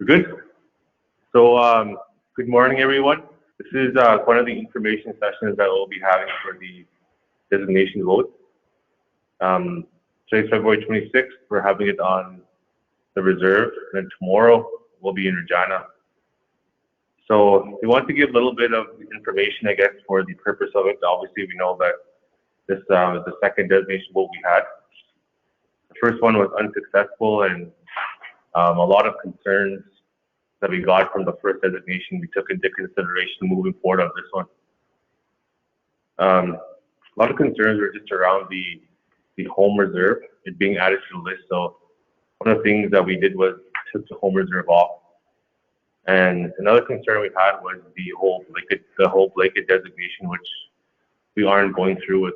We're good. So, good morning, everyone. This is one of the information sessions that we'll be having for the designation vote. Today's February 26th. We're having it on the reserve, and then tomorrow we'll be in Regina. So we want to give a little bit of information, I guess, for the purpose of it. Obviously, we know that this is the second designation vote we had. The first one was unsuccessful, and a lot of concerns that we got from the first designation we took into consideration moving forward on this one. A lot of concerns were just around the home reserve, it being added to the list. So one of the things that we did was took the home reserve off. And another concern we had was the whole blanket designation, which we aren't going through with.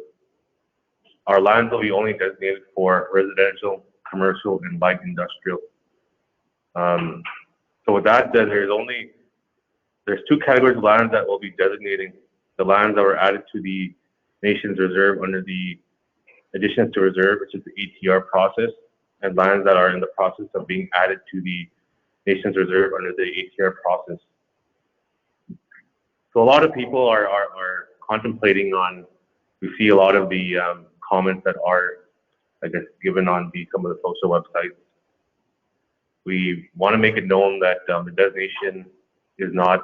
Our lands will be only designated for residential, commercial, and light industrial. So with that, there's two categories of lands that will be designating: the lands that were added to the nation's reserve under the additions to reserve, which is the ATR process, and lands that are in the process of being added to the nation's reserve under the ATR process. So a lot of people are contemplating on. We see a lot of the comments that are, I guess, given on some of the social websites. We want to make it known that the designation is not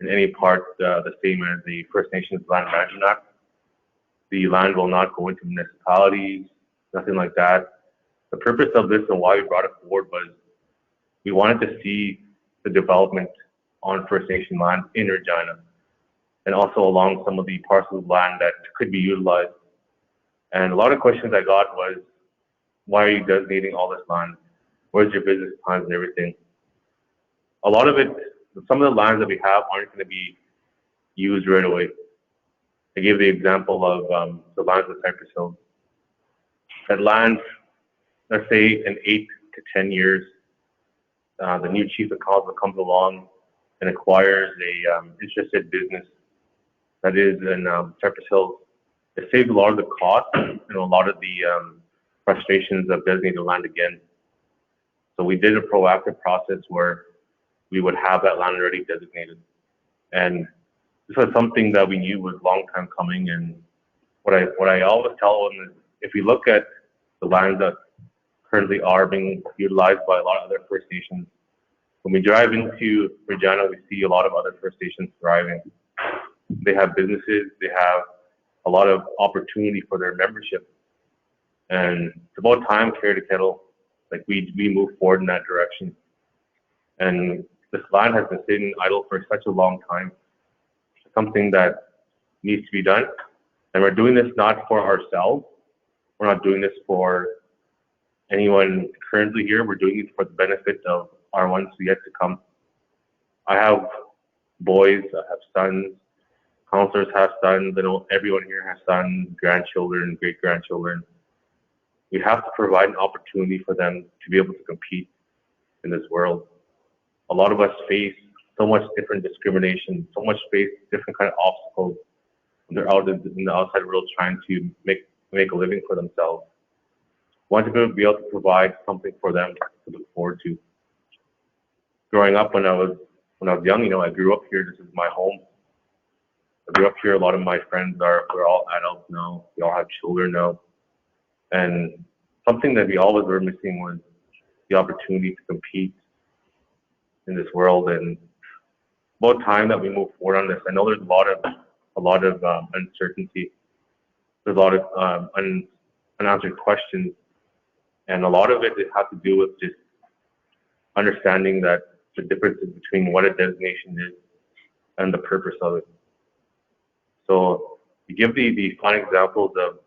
in any part the same as the First Nations Land Management Act. The land will not go into municipalities, nothing like that. The purpose of this and why we brought it forward was we wanted to see the development on First Nation land in Regina, and also along some of the parcels of land that could be utilized. And a lot of questions I got was, why are you designating all this land? Where's your business plans and everything? A lot of it, some of the lands that we have aren't going to be used right away. I gave the example of the lands of Cypress Hills. That land, let's say in 8 to 10 years, the new Chief and Council comes along and acquires a interested business that is in Cypress Hills. It saves a lot of the cost and a lot of the frustrations of designating land again. So we did a proactive process where we would have that land already designated. And this was something that we knew was a long time coming. And what I always tell them is, if we look at the lands that currently are being utilized by a lot of other First Nations, when we drive into Regina, we see a lot of other First Nations thriving. They have businesses, they have a lot of opportunity for their membership. And it's about time, Care to Kettle, like we move forward in that direction. And this land has been sitting idle for such a long time. It's something that needs to be done. And we're doing this not for ourselves. We're not doing this for anyone currently here. We're doing it for the benefit of our ones yet to come. I have boys, I have sons, counselors have sons, I know everyone here has sons, grandchildren, great-grandchildren. We have to provide an opportunity for them to be able to compete in this world. A lot of us face so much different discrimination, so much face different kind of obstacles when they're out in the outside world trying to make a living for themselves. Want to be able to provide something for them to look forward to. Growing up, when I was young, I grew up here. This is my home. I grew up here. A lot of my friends we're all adults now. We all have children now. And something that we always were missing was the opportunity to compete in this world. And about time that we move forward on this. I know there's a lot of uncertainty. There's a lot of unanswered questions, and a lot of it has to do with just understanding that the differences between what a designation is and the purpose of it. So to give the fun examples of,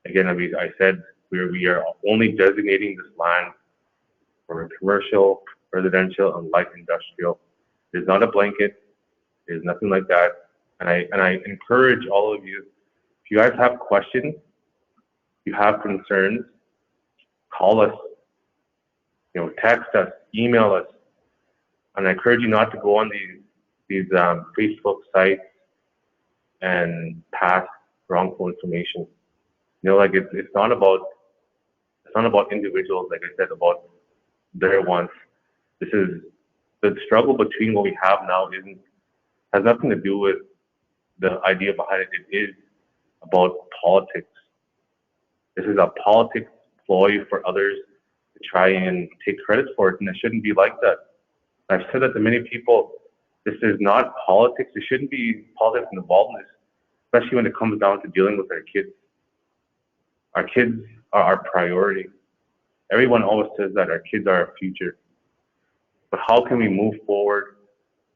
again, I said we are only designating this land for commercial, residential, and light industrial. It's not a blanket. There's nothing like that. And I encourage all of you, if you guys have questions, you have concerns, call us, text us, email us. And I encourage you not to go on these Facebook sites and pass wrongful information. It's not about individuals, like I said, about their wants. This is the struggle between what we have now has nothing to do with the idea behind it. It is about politics. This is a politics ploy for others to try and take credit for it, and it shouldn't be like that. I've said that to many people. This is not politics. There shouldn't be politics involved in this, especially when it comes down to dealing with our kids. Our kids are our priority. Everyone always says that our kids are our future. But how can we move forward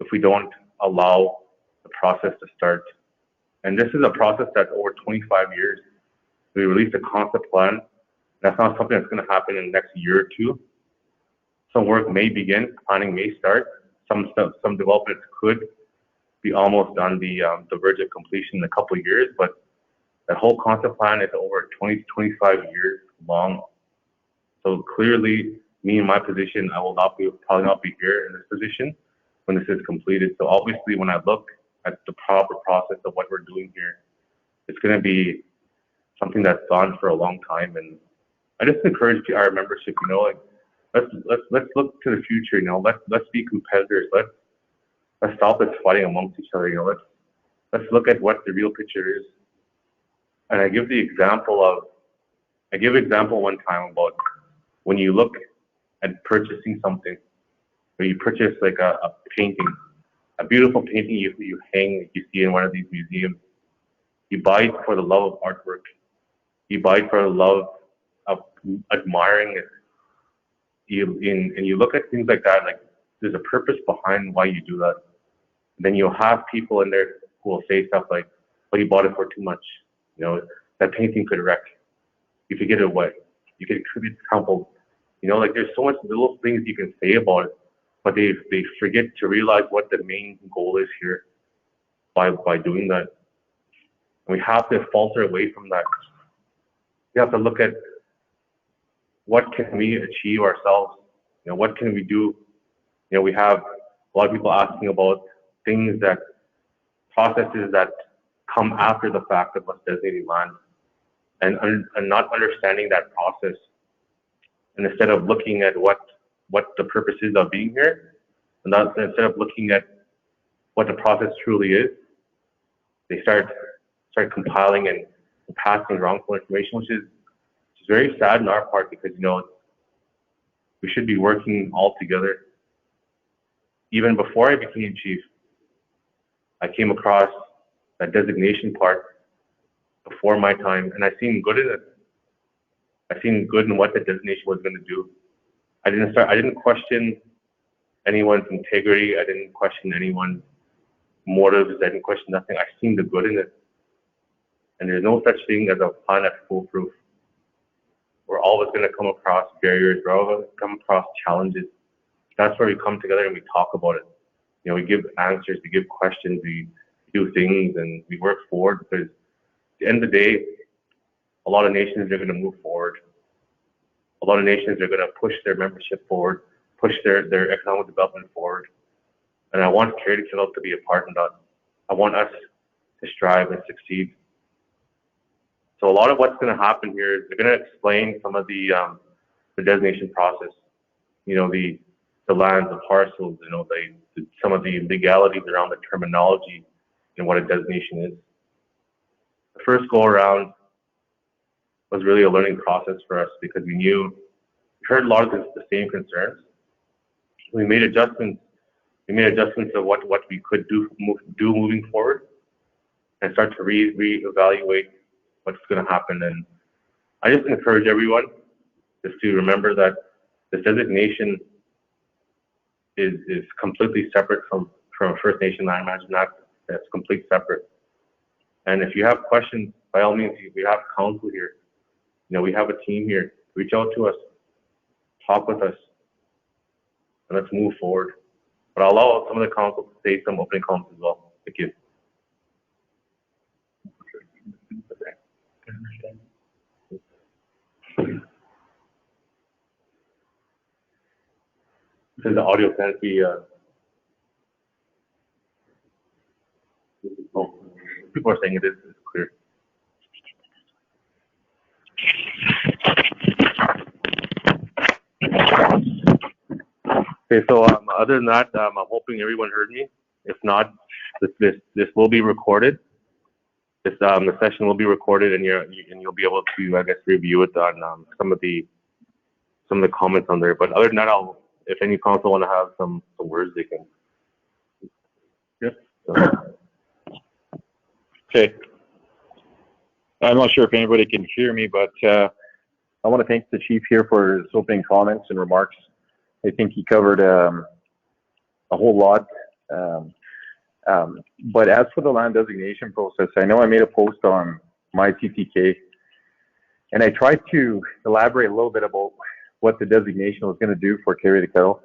if we don't allow the process to start? And this is a process that's over 25 years. We released a concept plan. That's not something that's going to happen in the next year or two. Some work may begin, planning may start. Some developments could be almost on the verge of completion in a couple of years, but that whole concept plan is over 20 to 25 years long. So clearly, me in my position, I will probably not be here in this position when this is completed. So obviously, when I look at the proper process of what we're doing here, it's going to be something that's gone for a long time. And I just encourage our membership, like let's look to the future. Let's be competitors. Let's stop this fighting amongst each other. Let's look at what the real picture is. And I give example one time about when you look at purchasing something, or you purchase like a painting, a beautiful painting you hang, you see in one of these museums. You buy it for the love of artwork. You buy it for the love of admiring it. And you look at things like that, like there's a purpose behind why you do that. And then you'll have people in there who will say stuff like, "Well, you bought it for too much. That painting could wreck. You could get it wet. You could be crumpled." Like there's so much little things you can say about it, but they forget to realize what the main goal is here by doing that. And we have to falter away from that. We have to look at what can we achieve ourselves. What can we do? We have a lot of people asking about processes that come after the fact of us designating land, and not understanding that process. And instead of looking at what the purpose is of being here, and instead of looking at what the process truly is, they start compiling and passing wrongful information, which is very sad on our part, because we should be working all together. Even before I became chief, I came across that designation part before my time, and I seen good in it. I seen good in what the designation was going to do. I didn't question anyone's integrity. I didn't question anyone's motives. I didn't question nothing. I seen the good in it. And there's no such thing as a plan that's foolproof. We're always going to come across barriers. We're always going to come across challenges. That's where we come together and we talk about it. We give answers, we give questions, we do things, and we work forward, because at the end of the day, a lot of nations are going to move forward. A lot of nations are going to push their membership forward, push their economic development forward. And I want Carey to be a part of that. I want us to strive and succeed. So a lot of what's going to happen here is they're going to explain some of the designation process. The lands, the parcels, some of the legalities around the terminology and what a designation is. The first go around was really a learning process for us, because we heard a lot of the same concerns. We made adjustments. We made adjustments of what we could do moving forward, and start to reevaluate what's going to happen. And I just encourage everyone just to remember that the designation is completely separate from First Nation Land Management Act. That's completely separate. And if you have questions, by all means, we have counsel here. We have a team here. Reach out to us, talk with us, and let's move forward. But I'll allow some of the council to say some opening comments as well. Thank you. This is the audio can't be. People are saying it is clear. Okay, so other than that, I'm hoping everyone heard me. If not, this will be recorded. The session will be recorded, and you'll be able to, I guess, review it on some of the comments on there. But other than that, if any council want to have some words, they can. Yep. Okay. I'm not sure if anybody can hear me, but I want to thank the chief here for his opening comments and remarks. I think he covered a whole lot. But as for the land designation process, I know I made a post on my CTK, and I tried to elaborate a little bit about what the designation was going to do for Carry the Kettle,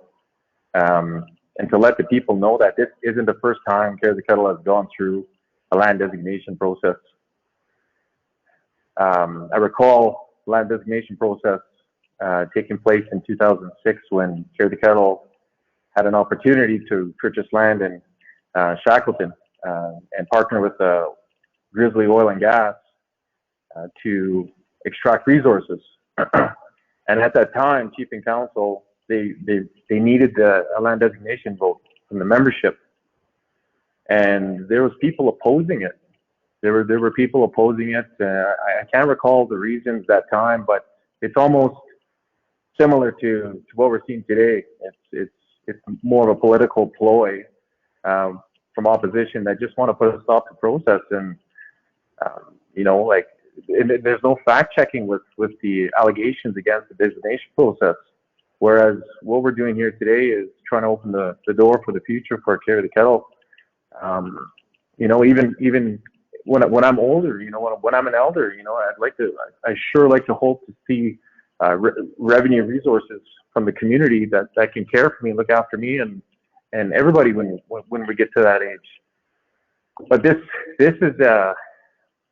and to let the people know that this isn't the first time Carry the Kettle has gone through a land designation process. I recall the land designation process taking place in 2006 when Carry the Kettle had an opportunity to purchase land in Shackleton and partner with Grizzly Oil and Gas to extract resources. And at that time, Chief and Council, they needed a land designation vote from the membership, and there was people opposing it. There were people opposing it. I can't recall the reasons that time, but it's almost similar to what we're seeing today. It's more of a political ploy from opposition that just want to put a stop to process, and like there's no fact checking with the allegations against the designation process. Whereas what we're doing here today is trying to open the door for the future for Carry the Kettle. Even when I'm older, when I'm an elder, I sure like to hope to see revenue resources from the community that can care for me, look after me, and everybody when we get to that age. But this is the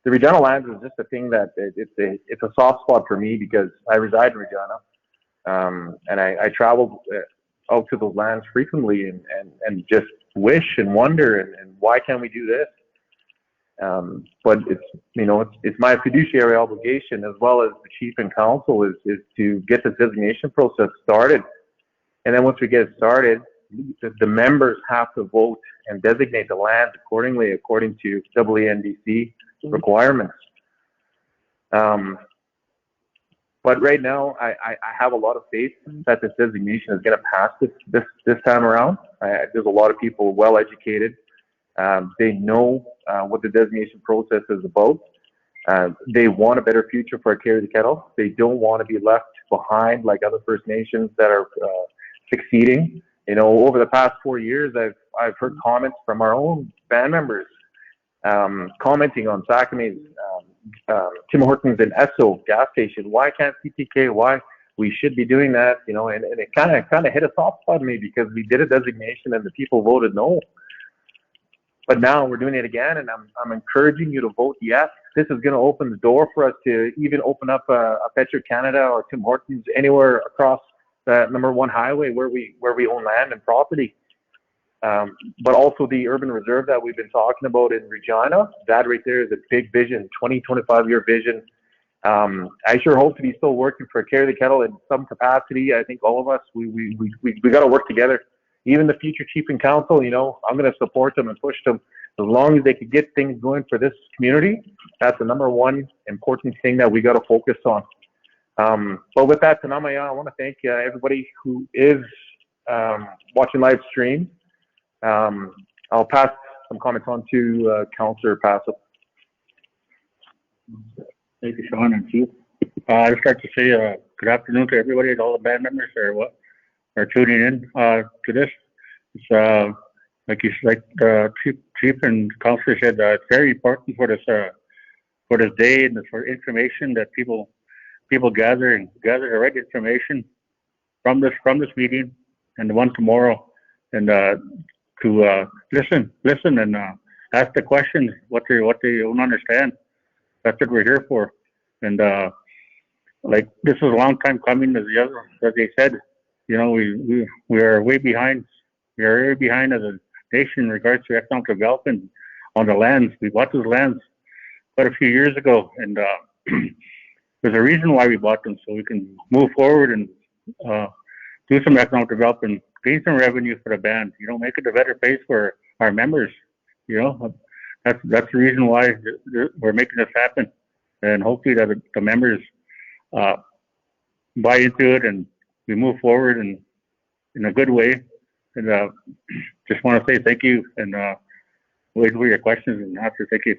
Regina lands is just a thing that it's a soft spot for me because I reside in Regina, and I travel out to those lands frequently and just wish and wonder and why can't we do this? But it's my fiduciary obligation as well as the chief and council is to get this designation process started. And then once we get it started, the members have to vote and designate the land accordingly, according to WNDC requirements. But right now, I have a lot of faith that this designation is going to pass this time around. There's a lot of people well educated. They know what the designation process is about. They want a better future for Carry the Kettle. They don't want to be left behind like other First Nations that are succeeding. Over the past 4 years, I've heard comments from our own band members commenting on Sakame's, Tim Hortons and Esso gas station. Why can't CTK? Why we should be doing that? And it kind of hit a soft spot in me because we did a designation and the people voted no. But now we're doing it again, and I'm encouraging you to vote yes. This is going to open the door for us to even open up a Petro Canada or Tim Hortons anywhere across the #1 highway where we own land and property. But also the urban reserve that we've been talking about in Regina, that right there is a big vision, 25-year vision. I sure hope to be still working for Carry the Kettle in some capacity. I think all of us, we got to work together. Even the future chief and council, I'm going to support them and push them as long as they can get things going for this community. That's the #1 important thing that we got to focus on. But with that, Tanamaya, I want to thank everybody who is watching live stream. I'll pass some comments on to Councillor Passip. Thank you, Sean and Chief. I'd just like to say good afternoon to everybody, all the band members are tuning in to this. It's like the chief and councillor said, it's very important for this day and for information that people gather the right information from this meeting and the one tomorrow, and to listen and ask the questions what they don't understand. That's what we're here for. And like this is a long time coming, as they said. We are way behind. We are very behind as a nation in regards to economic development on the lands. We bought those lands quite a few years ago, and there's a reason why we bought them, so we can move forward and do some economic development, gain some revenue for the band. You know, make it a better place for our members. You know, that's the reason why we're making this happen, and hopefully that the members buy into it and we move forward in a good way. And just want to say thank you and wait for your questions and answers. Thank you.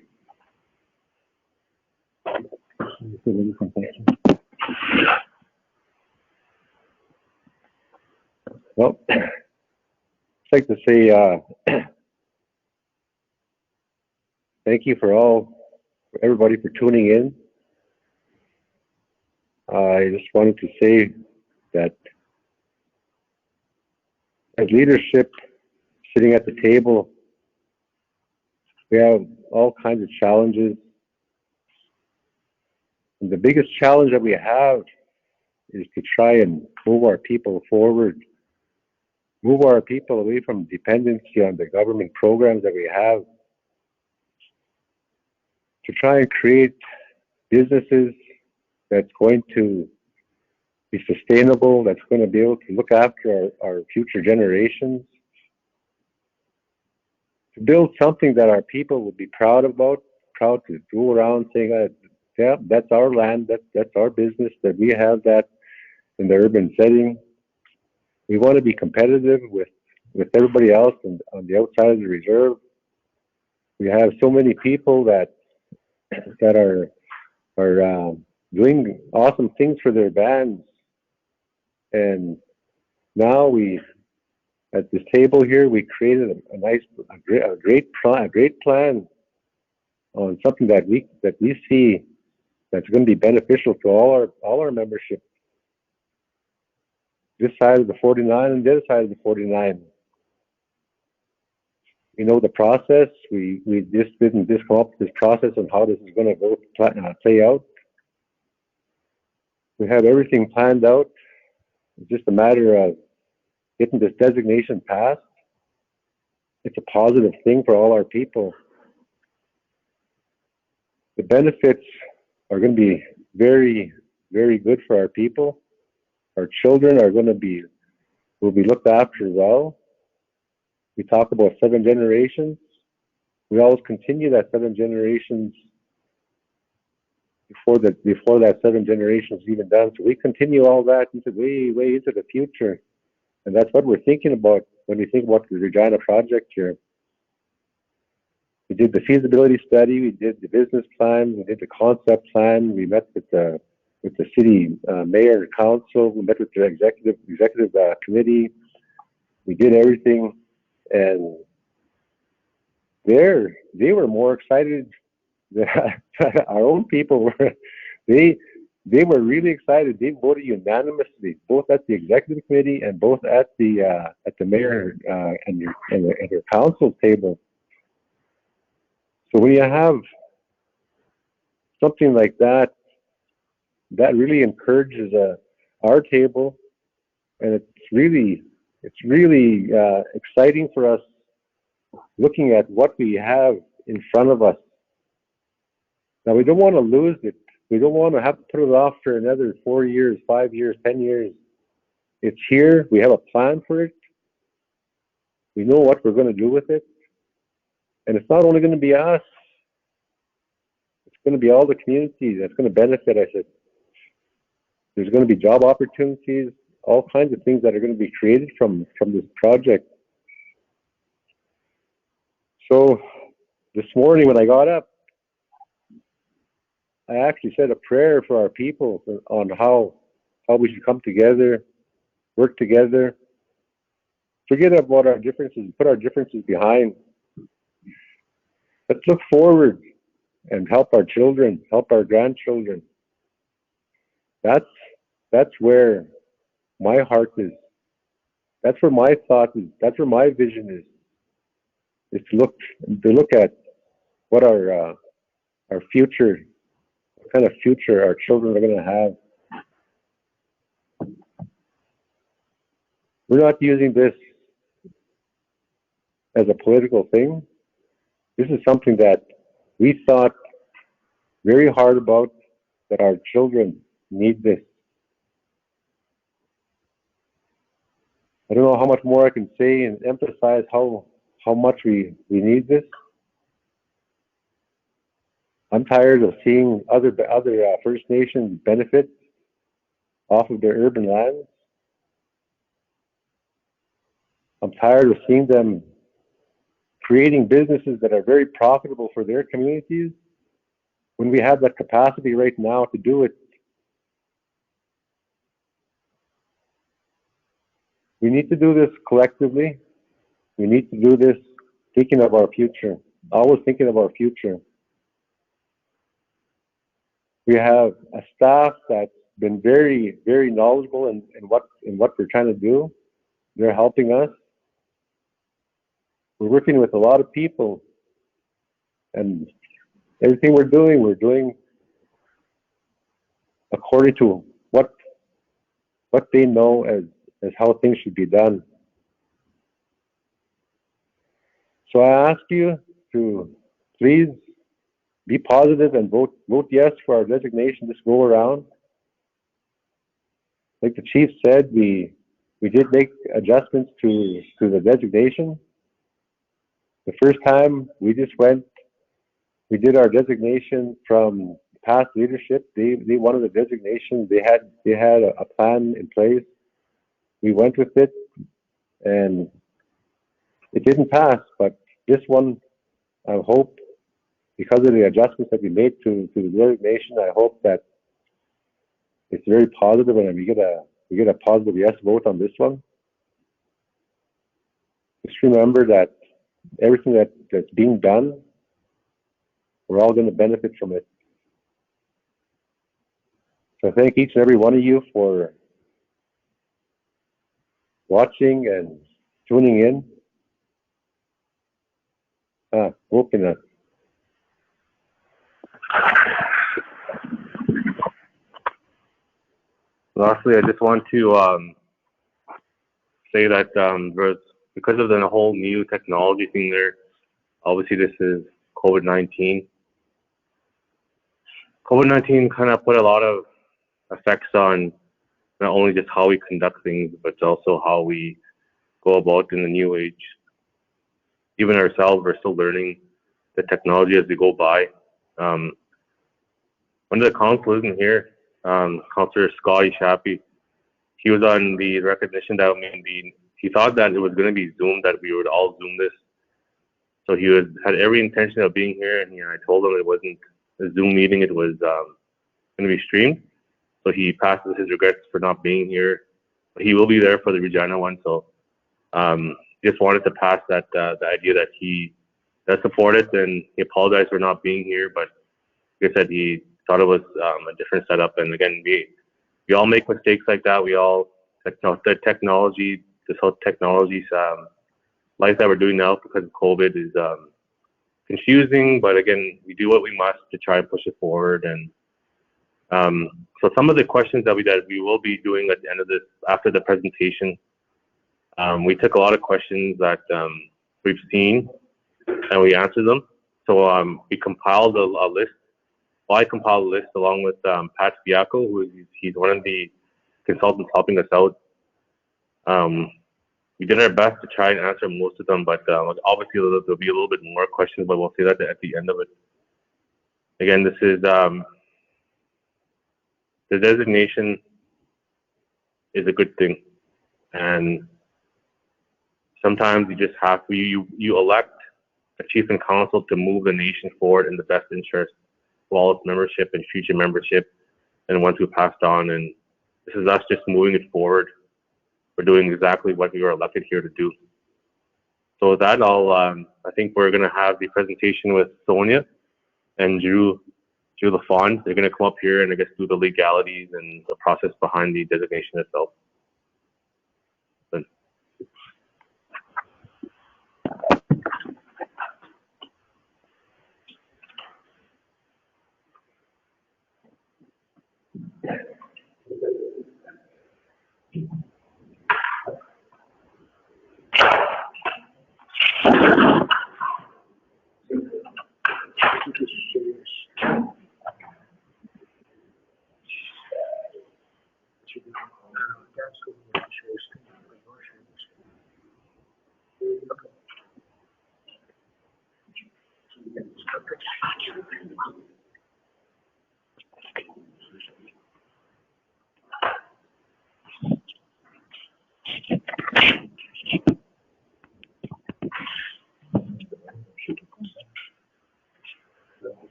Well, I'd like to say thank you for everybody for tuning in. I just wanted to say that as leadership sitting at the table, we have all kinds of challenges. And the biggest challenge that we have is to try and move our people forward, move our people away from dependency on the government programs that we have, to try and create businesses that's going to be sustainable, that's going to be able to look after our future generations, to build something that our people will be proud about, proud to go around saying, yeah, that's our land, that's our business, that we have that in the urban setting. We want to be competitive with everybody else on the outside of the reserve. We have so many people that are doing awesome things for their bands, and now at this table here we created a great plan on something that we see that's going to be beneficial to all our membership, this side of the 49 and the other side of the 49. We know the process. We just didn't come up with this process on how this is going to play out. We have everything planned out. It's just a matter of getting this designation passed. It's a positive thing for all our people. The benefits are going to be very, very good for our people. Our children will be looked after well. We talk about 7 generations. We always continue that 7 generations before that 7 generations is even done. So we continue all that way into the future. And that's what we're thinking about when we think about the Regina project here. We did the feasibility study, we did the business plan, we did the concept plan, we met with the city mayor and council, we met with the executive committee, we did everything, and they were more excited than our own people were. They were really excited. They voted unanimously, both at the executive committee and both at the mayor and your council table. So when you have something like that, that really encourages our table, and it's really exciting for us looking at what we have in front of us. Now we don't want to lose it. We don't want to have to put it off for another 4 years, 5 years, 10 years. It's here. We have a plan for it. We know what we're going to do with it. And it's not only going to be us. It's going to be all the community that's going to benefit. I said, there's going to be job opportunities, all kinds of things that are going to be created from this project. So this morning when I got up, I actually said a prayer for our people on how we should come together, work together, forget about our differences, put our differences behind. Let's look forward and help our children, help our grandchildren. That's where my heart is. That's where my thought is. That's where my vision is to look at what our future, what kind of future our children are going to have. We're not using this as a political thing. This is something that we thought very hard about, that our children need this. I don't know how much more I can say and emphasize how much we need this. I'm tired of seeing other First Nations benefit off of their urban lands. I'm tired of seeing them creating businesses that are very profitable for their communities when we have that capacity right now to do it. We need to do this collectively. We need to do this thinking of our future, always thinking of our future. We have a staff that's been very, very knowledgeable in what we're trying to do. They're helping us. We're working with a lot of people, and everything we're doing according to what they know as how things should be done. So I ask you to please be positive and vote yes for our designation this go around. Like the chief said, we did make adjustments to the designation. The first time we did our designation from past leadership. They wanted the designation. They had a plan in place. We went with it, and it didn't pass. But this one, I hope, because of the adjustments that we made to the designation, I hope that it's very positive, and we get a positive yes vote on this one. Just remember that everything that's being done, we're all going to benefit from it. So thank each and every one of you for watching and tuning in. Open up. Lastly, I just want to say that because of the whole new technology thing there, obviously this is COVID-19. COVID-19 kind of put a lot of effects on not only just how we conduct things, but also how we go about in the new age. Even ourselves, we're still learning the technology as we go by. One of the council isn't here, Councillor Scotty Shappy. He was on the recognition that he thought that it was going to be Zoom, that we would all Zoom this. So he had every intention of being here, and I told him it wasn't a Zoom meeting, it was going to be streamed. So he passes his regrets for not being here. But he will be there for the Regina one. So just wanted to pass that the idea that he does support it, and he apologized for not being here. But like I said, he thought it was a different setup. And again, we all make mistakes like that. We all this whole technology life that we're doing now because of COVID is confusing. But again, we do what we must to try and push it forward. And so some of the questions that we will be doing at the end of this, after the presentation, we took a lot of questions that we've seen and we answered them. So we compiled a list. Well, I compiled a list along with Pat Biaco, he's one of the consultants helping us out. We did our best to try and answer most of them, but obviously there'll be a little bit more questions, but we'll say that at the end of it. Again, this is the designation is a good thing, and sometimes you just have to, you elect a chief and council to move the nation forward in the best interest of all its membership and future membership and ones who passed on. And this is us just moving it forward. We're doing exactly what we were elected here to do. So with that, I think we're going to have the presentation with Sonia and Drew LaFond. They're going to come up here and I guess do the legalities and the process behind the designation itself.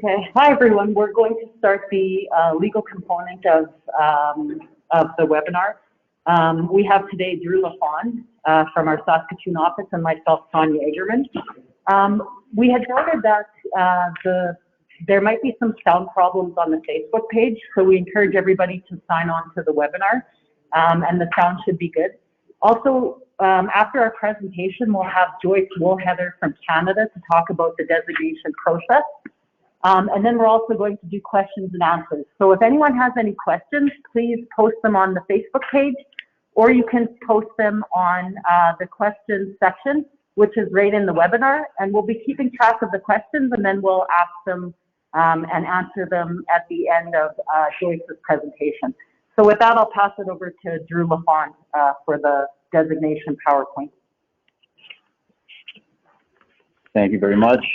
Okay. Hi, everyone. We're going to start the legal component of the webinar. We have today Drew LaFond from our Saskatoon office and myself, Sonia Egerman. We had noted that there might be some sound problems on the Facebook page, so we encourage everybody to sign on to the webinar, and the sound should be good. Also, after our presentation, we'll have Joyce Woolheather from Canada to talk about the designation process. And then we're also going to do questions and answers. So if anyone has any questions, please post them on the Facebook page, or you can post them on the questions section, which is right in the webinar. And we'll be keeping track of the questions, and then we'll ask them and answer them at the end of Joyce's presentation. So with that, I'll pass it over to Drew LaFond for the designation PowerPoint. Thank you very much.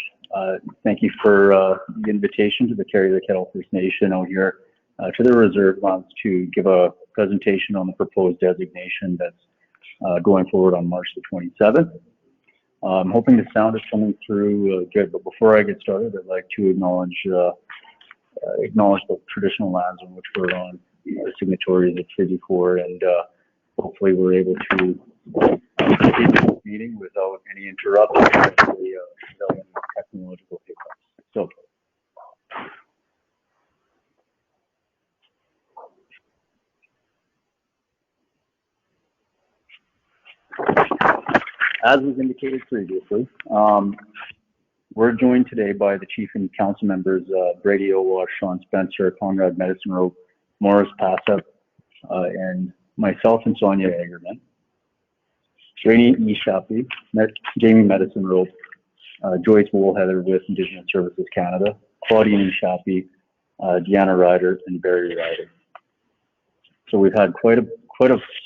Thank you for the invitation to the Carry the Kettle First Nation out here to the reserve lands to give a presentation on the proposed designation that's going forward on March the 27th. I'm hoping the sound is coming through good, but before I get started, I'd like to acknowledge the traditional lands on which we're on, our signatories of Treaty 4, and hopefully we're able to continue this meeting without any interruptions, without any technological hiccups. So, as was indicated previously, we're joined today by the Chief and Council members, Brady Owash, Sean Spencer, Conrad Medicine Rope, Morris Passep, and myself and Sonia Egerman. Rainey Nishapi, Jamie Medicine Rope, Joyce Woolheather with Indigenous Services Canada, Claudia Nishapi, Deanna Ryder, and Barry Ryder. So we've had quite a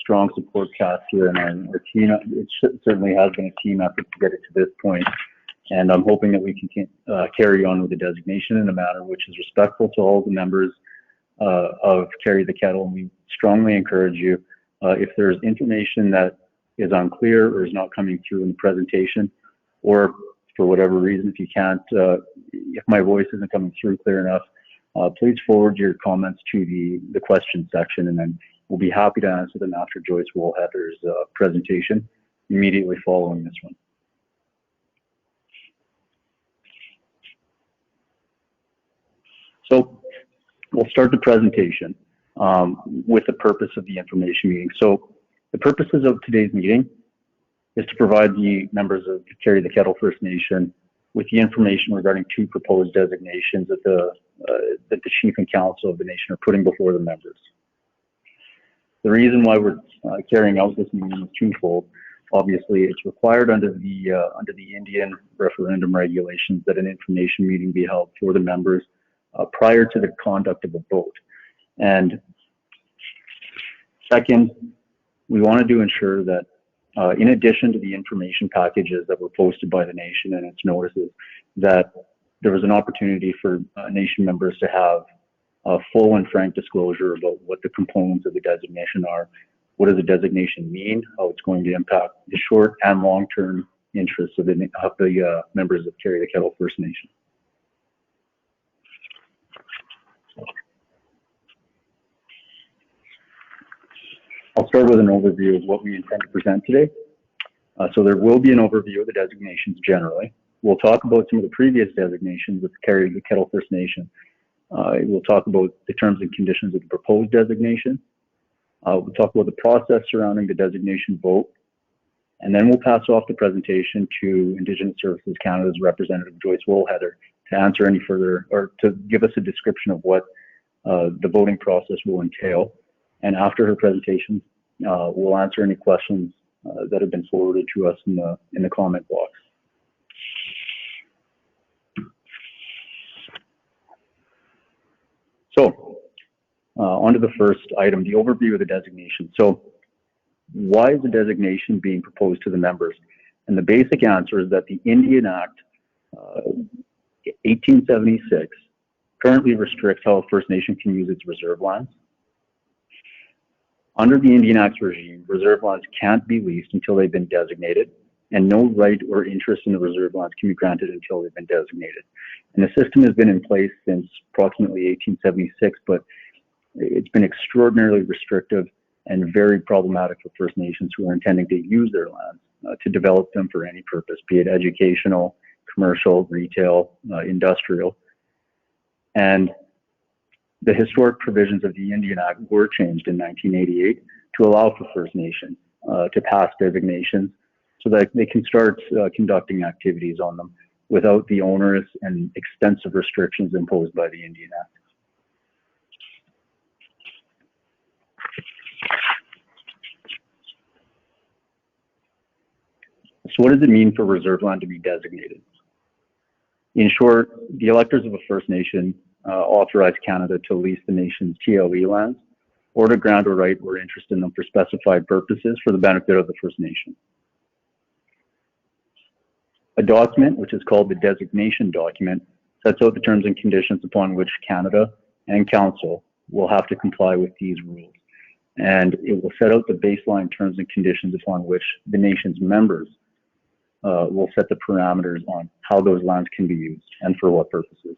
strong support cast here, and our team. It certainly has been a team effort to get it to this point, and I'm hoping that we can carry on with the designation in a manner which is respectful to all the members of Carry the Kettle. And we strongly encourage you, if there's information that is unclear or is not coming through in the presentation, or for whatever reason, if you can't, if my voice isn't coming through clear enough, please forward your comments to the question section, and then we'll be happy to answer them after Joyce Woolheather's presentation, immediately following this one. So we'll start the presentation with the purpose of the information meeting. So the purposes of today's meeting is to provide the members of Carry the Kettle First Nation with the information regarding two proposed designations that the Chief and Council of the nation are putting before the members. The reason why we're carrying out this meeting is twofold. Obviously, it's required under the Indian referendum regulations that an information meeting be held for the members prior to the conduct of a vote. And second, we wanted to ensure that in addition to the information packages that were posted by the nation and its notices, that there was an opportunity for nation members to have a full and frank disclosure about what the components of the designation are, what does the designation mean, how it's going to impact the short and long-term interests of the members of Carry the Kettle First Nation. I'll start with an overview of what we intend to present today. So there will be an overview of the designations generally. We'll talk about some of the previous designations with Carry the Kettle First Nation. We'll talk about the terms and conditions of the proposed designation. We'll talk about the process surrounding the designation vote. And then we'll pass off the presentation to Indigenous Services Canada's representative, Joyce Woolheather, to answer any further, or to give us a description of what the voting process will entail. And after her presentation, we'll answer any questions that have been forwarded to us in the comment box. So, on to the first item, the overview of the designation. So, why is the designation being proposed to the members? And the basic answer is that the Indian Act 1876 currently restricts how a First Nation can use its reserve lands. Under the Indian Act's regime, reserve lands can't be leased until they've been designated, and no right or interest in the reserve lands can be granted until they've been designated. And the system has been in place since approximately 1876, but it's been extraordinarily restrictive and very problematic for First Nations who are intending to use their lands to develop them for any purpose, be it educational, commercial, retail, industrial. And the historic provisions of the Indian Act were changed in 1988 to allow for First Nations to pass designations so that they can start conducting activities on them without the onerous and extensive restrictions imposed by the Indian Act. So what does it mean for reserve land to be designated? In short, the electors of a First Nation authorize Canada to lease the nation's TLE lands or to grant a right or interest in them for specified purposes for the benefit of the First Nation. A document, which is called the designation document, sets out the terms and conditions upon which Canada and Council will have to comply with these rules. And it will set out the baseline terms and conditions upon which the nation's members will set the parameters on how those lands can be used and for what purposes.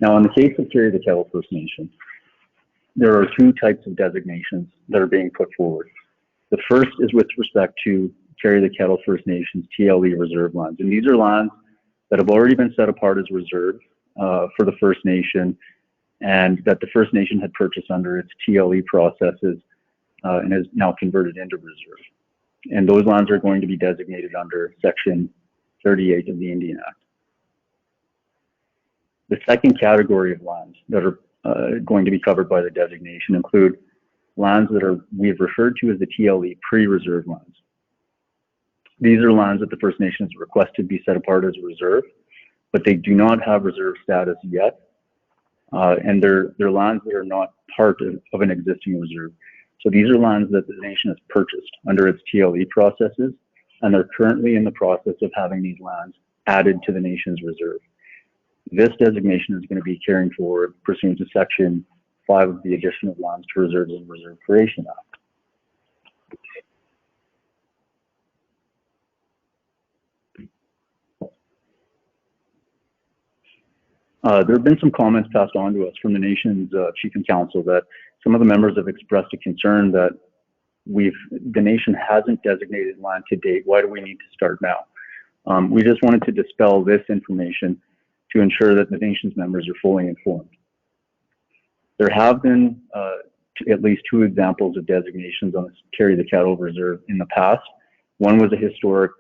Now, in the case of Carry the Kettle First Nation, there are two types of designations that are being put forward. The first is with respect to Carry the Kettle First Nation's TLE reserve lands. And these are lands that have already been set apart as reserve for the First Nation and that the First Nation had purchased under its TLE processes and is now converted into reserve. And those lands are going to be designated under Section 38 of the Indian Act. The second category of lands that are going to be covered by the designation include lands that we have referred to as the TLE pre-reserve lands. These are lands that the First Nations request to be set apart as a reserve, but they do not have reserve status yet, and they're lands that are not part of an existing reserve. So these are lands that the nation has purchased under its TLE processes, and they're currently in the process of having these lands added to the nation's reserve. This designation is going to be carrying forward pursuant to Section 5 of the Addition of Lands to Reserves and Reserve Creation Act. There have been some comments passed on to us from the nation's Chief and Council that some of the members have expressed a concern that the nation hasn't designated land to date. Why do we need to start now? We just wanted to dispel this information to ensure that the nation's members are fully informed. There have been at least two examples of designations on the Carry the Kettle Reserve in the past. One was a historic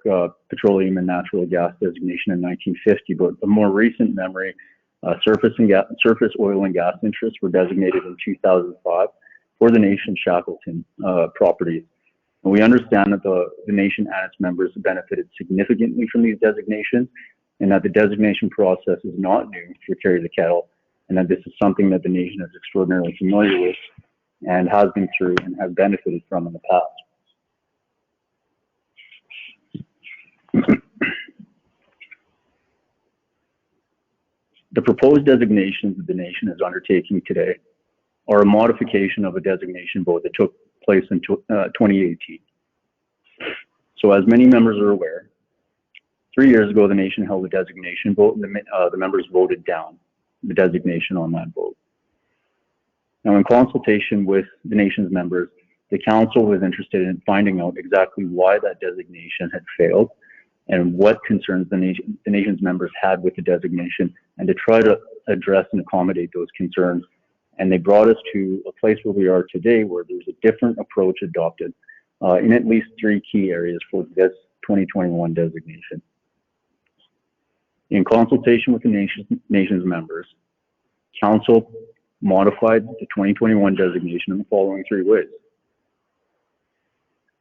petroleum and natural gas designation in 1950, but a more recent memory, surface oil and gas interests were designated in 2005 for the nation's Shackleton properties. And we understand that the nation and its members have benefited significantly from these designations, and that the designation process is not new for Carry the Kettle, and that this is something that the nation is extraordinarily familiar with and has been through and has benefited from in the past. The proposed designations that the nation is undertaking today are a modification of a designation vote that took place in 2018. So as many members are aware, 3 years ago the nation held a designation vote and the members voted down the designation on that vote. Now, in consultation with the nation's members, the council was interested in finding out exactly why that designation had failed and what concerns the nation's members had with the designation, and to try to address and accommodate those concerns. And they brought us to a place where we are today, where there's a different approach adopted in at least three key areas for this 2021 designation. In consultation with the nation's members, council modified the 2021 designation in the following three ways.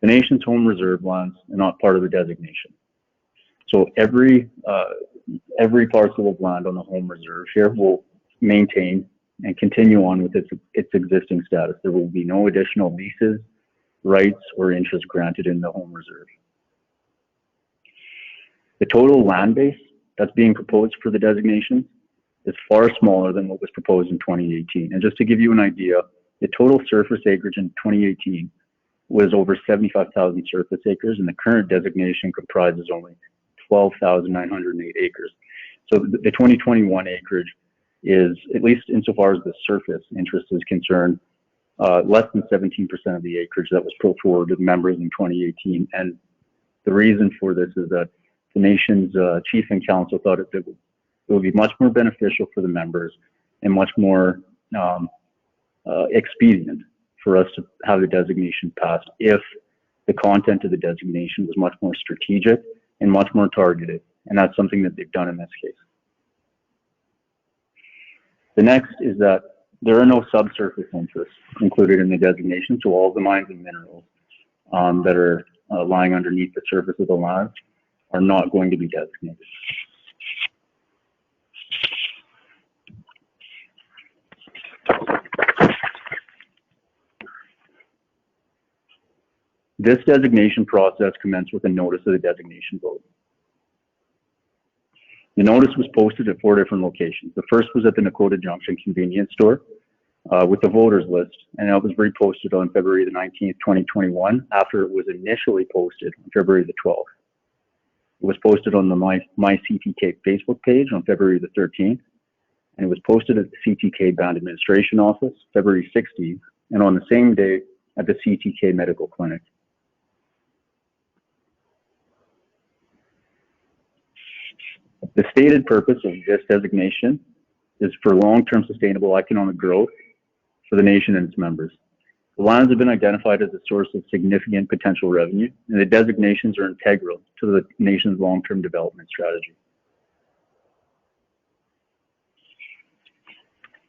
The nation's home reserve lands are not part of the designation. So every parcel of land on the home reserve here will maintain and continue on with its existing status. There will be no additional leases, rights, or interests granted in the home reserve. The total land base that's being proposed for the designation is far smaller than what was proposed in 2018. And just to give you an idea, the total surface acreage in 2018 was over 75,000 surface acres, and the current designation comprises only 12,908 acres. So the 2021 acreage is, at least insofar as the surface interest is concerned, less than 17% of the acreage that was put forward to members in 2018. And the reason for this is that the nation's chief and council thought it would be much more beneficial for the members and much more expedient for us to have the designation passed if the content of the designation was much more strategic and much more targeted. And that's something that they've done in this case. The next is that there are no subsurface interests included in the designation, so all the mines and minerals that are lying underneath the surface of the land are not going to be designated. This designation process commenced with a notice of the designation vote. The notice was posted at 4 different locations. The first was at the Nakota Junction convenience store with the voters list, and it was reposted on February the 19th, 2021, after it was initially posted on February the 12th. It was posted on the My CTK Facebook page on February the 13th, and it was posted at the CTK Band Administration Office February 16th, and on the same day at the CTK Medical Clinic. The stated purpose of this designation is for long-term sustainable economic growth for the nation and its members. The lands have been identified as a source of significant potential revenue, and the designations are integral to the nation's long-term development strategy.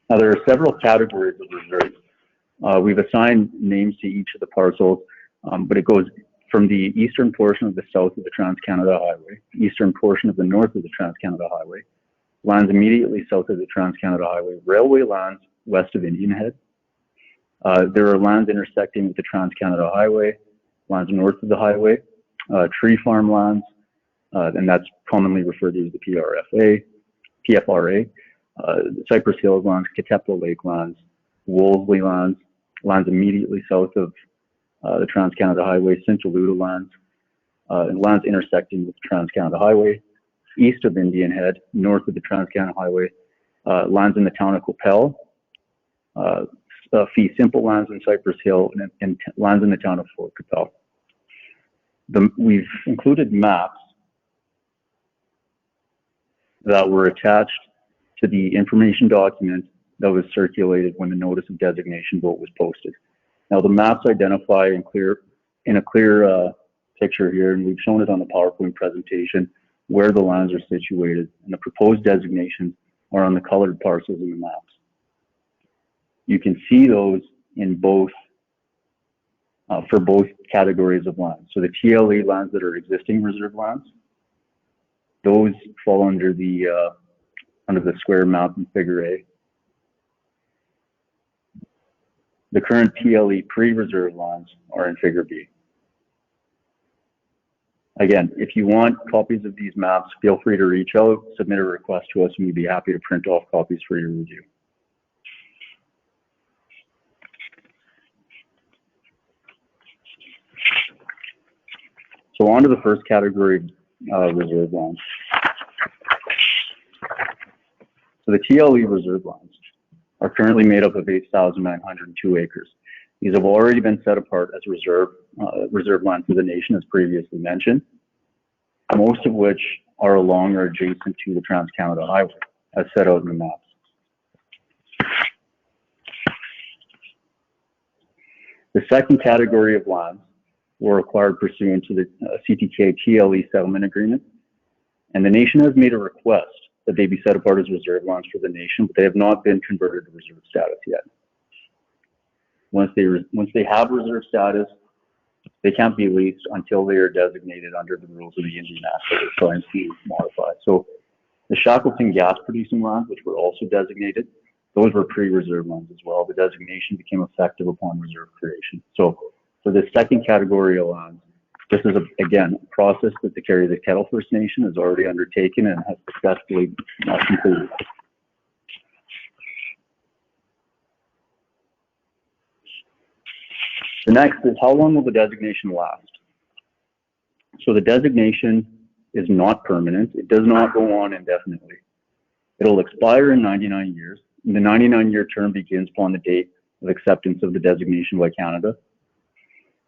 Now, there are several categories of reserves. We've assigned names to each of the parcels, but it goes from the eastern portion of the south of the Trans-Canada Highway, eastern portion of the north of the Trans-Canada Highway, lands immediately south of the Trans-Canada Highway, railway lands west of Indian Head. There are lands intersecting with the Trans-Canada Highway, lands north of the highway, tree farm lands, and that's commonly referred to as the PFRA, Cypress Hills lands, Katepla Lake lands, Wolseley lands, lands immediately south of the Trans-Canada Highway, Sinchaluda lands, and lands intersecting with the Trans-Canada Highway, east of Indian Head, north of the Trans-Canada Highway, lands in the town of Coppell, fee simple lands in Cypress Hill, and lands in the town of Fort Coppell. We've included maps that were attached to the information document that was circulated when the notice of designation vote was posted. Now, the maps identify in a clear picture here, and we've shown it on the PowerPoint presentation, where the lands are situated, and the proposed designations are on the colored parcels in the maps. You can see those in both, for both categories of lands. So the TLE lands that are existing reserve lands, those fall under the square map in Figure A. The current TLE pre-reserve lands are in Figure B. Again, if you want copies of these maps, feel free to reach out, submit a request to us, and we'd be happy to print off copies for your review. So on to the first category, reserve lands. So the TLE reserve lands are currently made up of 8,902 acres. These have already been set apart as reserve land for the nation, as previously mentioned, most of which are along or adjacent to the Trans-Canada Highway, as set out in the maps. The second category of lands were acquired pursuant to the CTK TLE settlement agreement, and the nation has made a request that they be set apart as reserve lands for the nation, but they have not been converted to reserve status yet. Once they have reserve status, they can't be leased until they are designated under the rules of the Indian Act that are trying to modify. So the Shackleton gas producing lands, which were also designated, those were pre-reserve lands as well. The designation became effective upon reserve creation. So for the second category of lands, this is, again, a process that the Carry the Kettle First Nation has already undertaken and has successfully completed. The next is, how long will the designation last? So the designation is not permanent. It does not go on indefinitely. It'll expire in 99 years. The 99-year term begins upon the date of acceptance of the designation by Canada.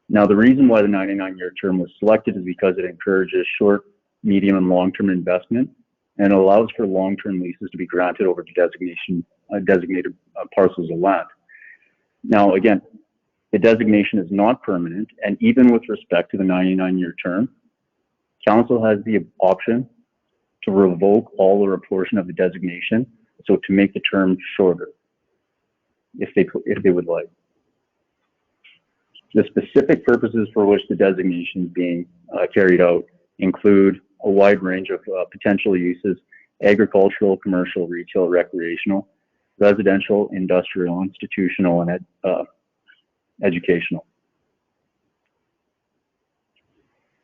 Now, the reason why the 99-year term was selected is because it encourages short, medium, and long-term investment, and allows for long-term leases to be granted over the designated parcels of land. Now, again, the designation is not permanent, and even with respect to the 99-year term, Council has the option to revoke all or a portion of the designation, so to make the term shorter, if they would like. The specific purposes for which the designation is being carried out include a wide range of potential uses: agricultural, commercial, retail, recreational, residential, industrial, institutional, and educational.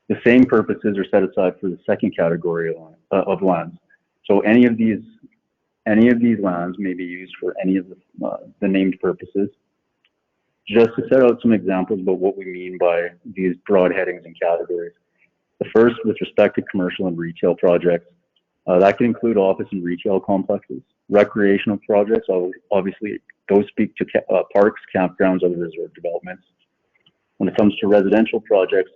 The same purposes are set aside for the second category of lands. So any of these lands may be used for any of the named purposes. Just to set out some examples about what we mean by these broad headings and categories. The first, with respect to commercial and retail projects, that can include office and retail complexes. Recreational projects, obviously, those speak to parks, campgrounds, other resort developments. When it comes to residential projects,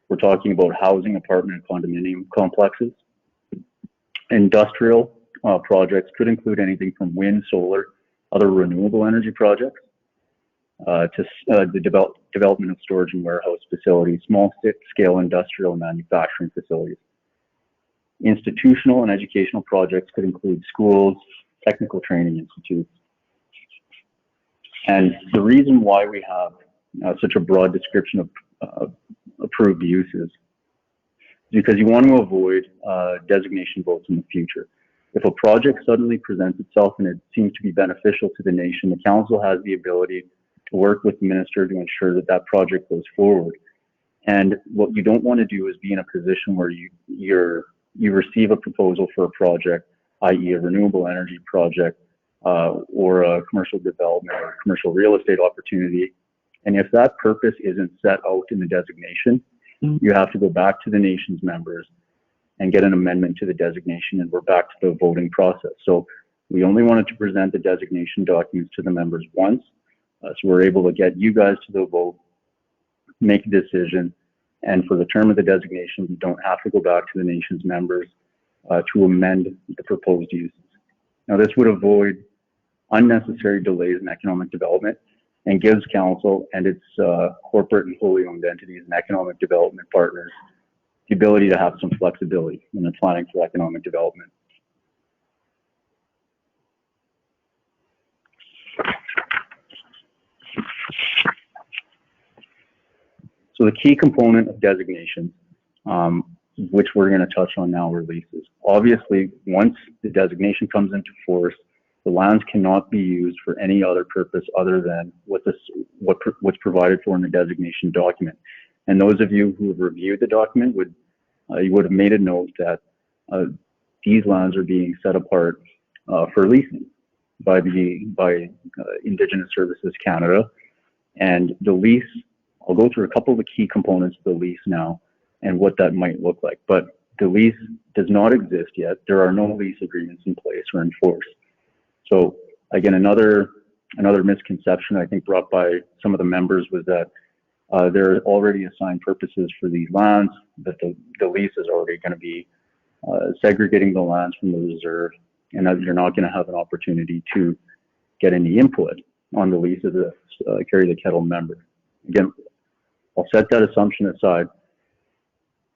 we're talking about housing, apartment, and condominium complexes. Industrial projects could include anything from wind, solar, other renewable energy projects, to the development of storage and warehouse facilities, small-scale industrial and manufacturing facilities. Institutional and educational projects could include schools, technical training institutes. And the reason why we have such a broad description of approved uses is because you want to avoid designation votes in the future. If a project suddenly presents itself and it seems to be beneficial to the nation, the council has the ability to work with the minister to ensure that that project goes forward. And what you don't want to do is be in a position where you receive a proposal for a project, i.e. a renewable energy project, or a commercial development or commercial real estate opportunity. And if that purpose isn't set out in the designation, you have to go back to the nation's members and get an amendment to the designation, and we're back to the voting process. So we only wanted to present the designation documents to the members once, so we're able to get you guys to the vote, make a decision, and for the term of the designation, we don't have to go back to the nation's members to amend the proposed uses. Now, this would avoid unnecessary delays in economic development and gives council and its corporate and wholly owned entities and economic development partners the ability to have some flexibility in the planning for economic development. So the key component of designation, which we're going to touch on now, are leases. Obviously, once the designation comes into force, the lands cannot be used for any other purpose other than what's provided for in the designation document. And those of you who have reviewed the document you would have made a note that these lands are being set apart for leasing by Indigenous Services Canada. And the lease, I'll go through a couple of the key components of the lease now and what that might look like. But the lease does not exist yet. There are no lease agreements in place or enforced. So again, another misconception I think brought by some of the members was that there are already assigned purposes for these lands, that the lease is already going to be segregating the lands from the reserve, and that you're not going to have an opportunity to get any input on the lease as a carry the kettle member. Again, I'll set that assumption aside.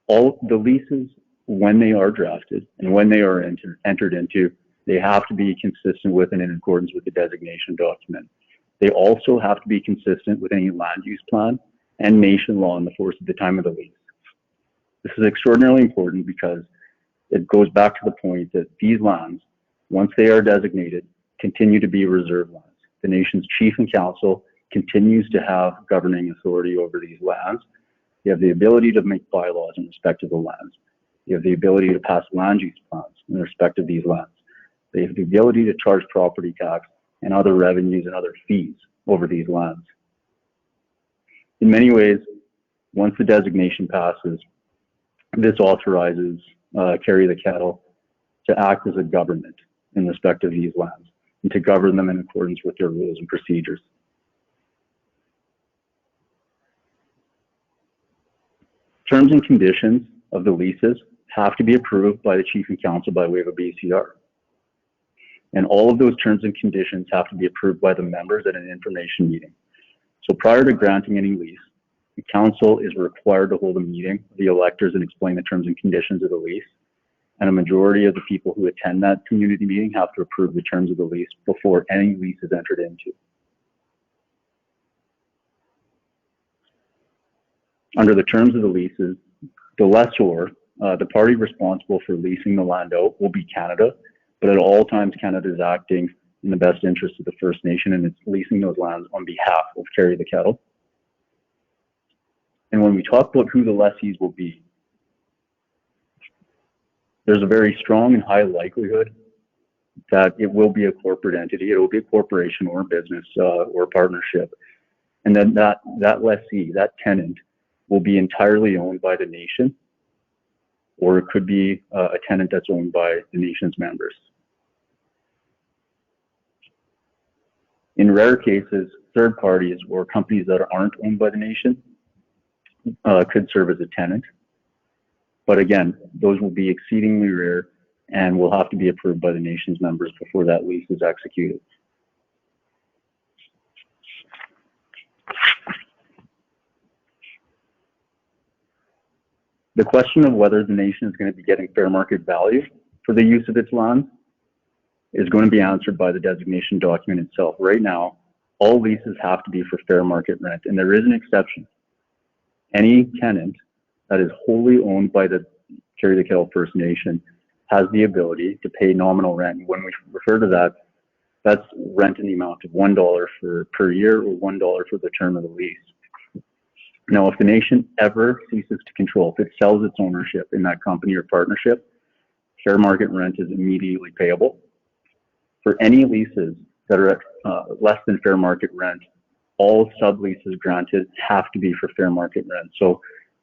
All the leases, when they are drafted and when they are entered into, they have to be consistent with and in accordance with the designation document. They also have to be consistent with any land use plan and nation law in the force at the time of the lease. This is extraordinarily important because it goes back to the point that these lands, once they are designated, continue to be reserve lands. The nation's chief and council continues to have governing authority over these lands. They have the ability to make bylaws in respect of the lands. They have the ability to pass land use plans in respect of these lands. They have the ability to charge property tax and other revenues and other fees over these lands. In many ways, once the designation passes, this authorizes Carry the Kettle to act as a government in respect of these lands and to govern them in accordance with their rules and procedures. Terms and conditions of the leases have to be approved by the Chief and Council by way of a BCR. And all of those terms and conditions have to be approved by the members at an information meeting. So prior to granting any lease, the council is required to hold a meeting with the electors and explain the terms and conditions of the lease. And a majority of the people who attend that community meeting have to approve the terms of the lease before any lease is entered into. Under the terms of the leases, the lessor, the party responsible for leasing the land out, will be Canada, but at all times Canada is acting in the best interest of the First Nation, and it's leasing those lands on behalf of Carry the Kettle. And when we talk about who the lessees will be, there's a very strong and high likelihood that it will be a corporate entity. It will be a corporation or a business or a partnership. And then that lessee, that tenant, will be entirely owned by the nation, or it could be a tenant that's owned by the nation's members. In rare cases, third parties or companies that aren't owned by the nation could serve as a tenant. But again, those will be exceedingly rare and will have to be approved by the nation's members before that lease is executed. The question of whether the nation is going to be getting fair market value for the use of its land is going to be answered by the designation document itself. Right now, all leases have to be for fair market rent, and there is an exception. Any tenant that is wholly owned by the Carry the Kettle First Nation has the ability to pay nominal rent. When we refer to that, that's rent in the amount of $1 per year or $1 for the term of the lease. Now, if the nation ever ceases to control, if it sells its ownership in that company or partnership, fair market rent is immediately payable. For any leases that are at less than fair market rent, all subleases granted have to be for fair market rent. So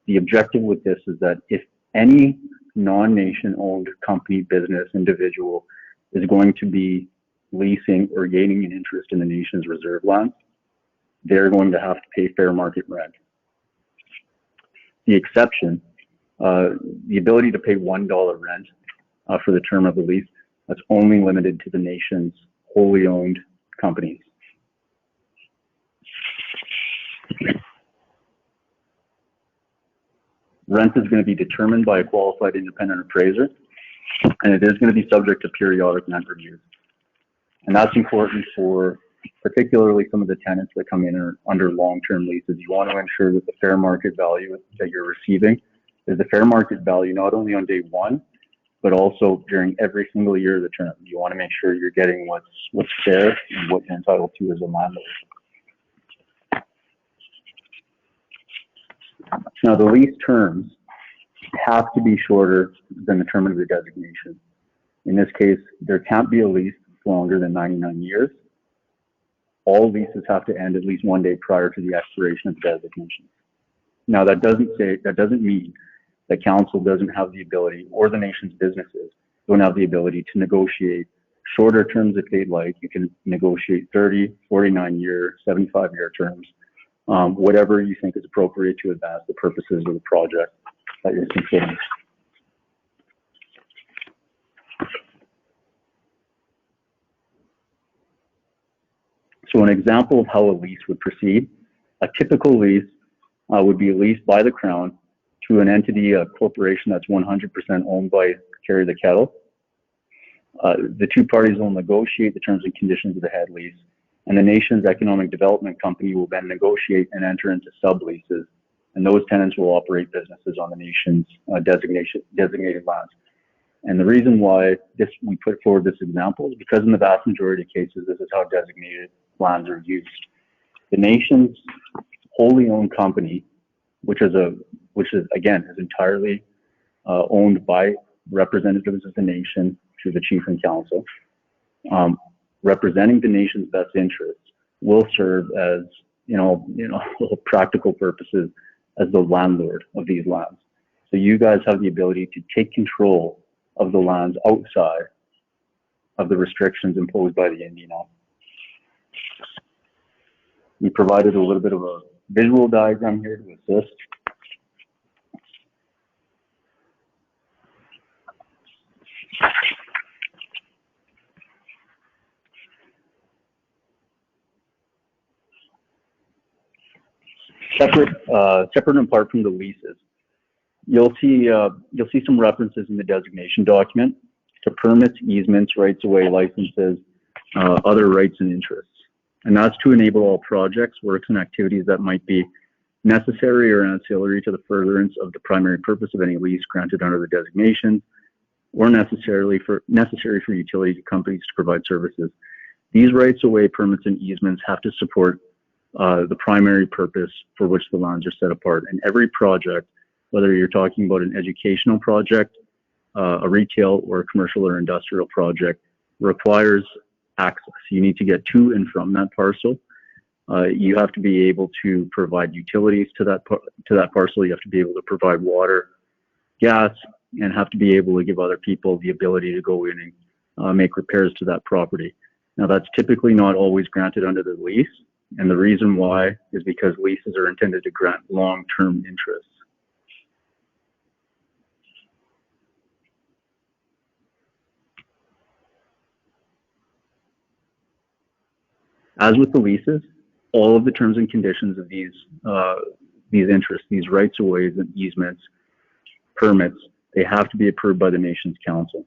the objective with this is that if any non-nation owned company, business, individual is going to be leasing or gaining an interest in the nation's reserve lands, they're going to have to pay fair market rent. The exception, the ability to pay $1 rent for the term of the lease, that's only limited to the nation's wholly owned companies. Rent is going to be determined by a qualified independent appraiser, and it is going to be subject to periodic rent reviews. And that's important for particularly some of the tenants that come in under long-term leases. You want to ensure that the fair market value that you're receiving is the fair market value not only on day one, but also during every single year of the term. You want to make sure you're getting what's fair and what you're entitled to as a landlord. Now, the lease terms have to be shorter than the term of the designation. In this case, there can't be a lease longer than 99 years. All leases have to end at least one day prior to the expiration of the designation. Now, that doesn't mean that council doesn't have the ability, or the nation's businesses don't have the ability to negotiate shorter terms if they'd like. You can negotiate 30, 49-year, 75-year terms, whatever you think is appropriate to advance the purposes of the project that you're considering. So an example of how a lease would proceed, a typical lease would be leased by the Crown to an entity, a corporation that's 100% owned by Carry the Kettle. The two parties will negotiate the terms and conditions of the head lease, and the nation's economic development company will then negotiate and enter into subleases, and those tenants will operate businesses on the nation's designated lands. And the reason why we put forward this example is because in the vast majority of cases, this is how designated lands are used. The nation's wholly owned company, which is again entirely owned by representatives of the nation through the Chief and Council, representing the nation's best interests, will serve as practical purposes as the landlord of these lands. So you guys have the ability to take control of the lands outside of the restrictions imposed by the Indian Act. We provided a little bit of a visual diagram here to assist. Separate and apart from the leases, you'll see some references in the designation document to permits, easements, rights-of-way, licenses, other rights and interests. And that's to enable all projects, works, and activities that might be necessary or ancillary to the furtherance of the primary purpose of any lease granted under the designation, or necessary for utility companies to provide services. These rights-of-way, permits, and easements have to support the primary purpose for which the lands are set apart. And every project, whether you're talking about an educational project, a retail or a commercial or industrial project, requires access. You need to get to and from that parcel. You have to be able to provide utilities to that parcel. You have to be able to provide water, gas, and have to be able to give other people the ability to go in and make repairs to that property. Now, that's typically not always granted under the lease, and the reason why is because leases are intended to grant long-term interests. As with the leases, all of the terms and conditions of these interests, these rights of ways and easements, permits, they have to be approved by the nation's council.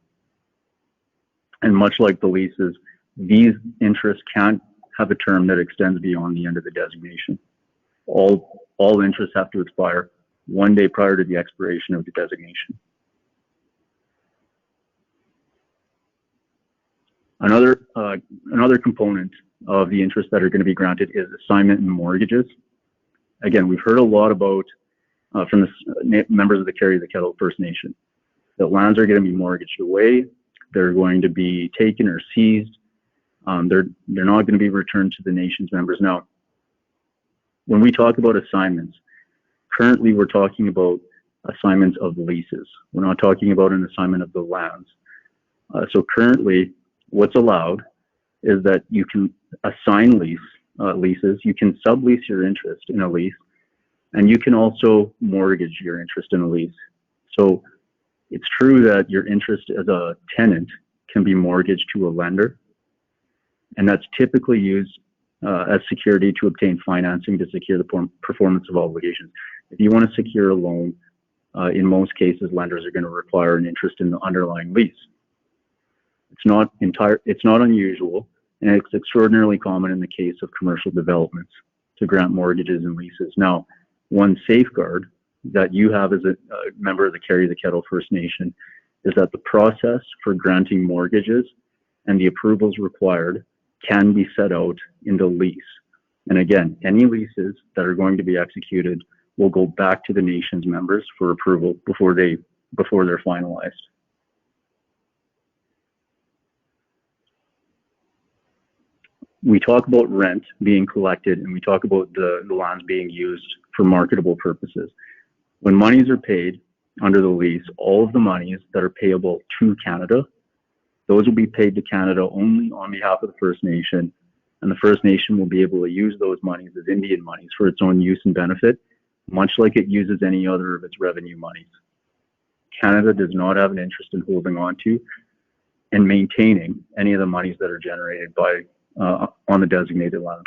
And much like the leases, these interests can't have a term that extends beyond the end of the designation. All interests have to expire 1 day prior to the expiration of the designation. Another component of the interests that are going to be granted is assignment and mortgages. Again, we've heard a lot about from the members of the Carry the Kettle First Nation that lands are going to be mortgaged away. They're going to be taken or seized. They're not going to be returned to the nation's members. Now, when we talk about assignments, currently we're talking about assignments of leases. We're not talking about an assignment of the lands. So currently, what's allowed is that you can assign leases, you can sublease your interest in a lease, and you can also mortgage your interest in a lease. So it's true that your interest as a tenant can be mortgaged to a lender, and that's typically used as security to obtain financing to secure the performance of obligations. If you want to secure a loan, in most cases, lenders are going to require an interest in the underlying lease. It's not unusual, and it's extraordinarily common in the case of commercial developments to grant mortgages and leases. Now, one safeguard that you have as a member of the Carry the Kettle First Nation is that the process for granting mortgages and the approvals required can be set out in the lease. And again, any leases that are going to be executed will go back to the nation's members for approval before they're finalized. We talk about rent being collected, and we talk about the lands being used for marketable purposes. When monies are paid under the lease, all of the monies that are payable to Canada, those will be paid to Canada only on behalf of the First Nation, and the First Nation will be able to use those monies as Indian monies for its own use and benefit, much like it uses any other of its revenue monies. Canada does not have an interest in holding on to and maintaining any of the monies that are generated by on the designated lands.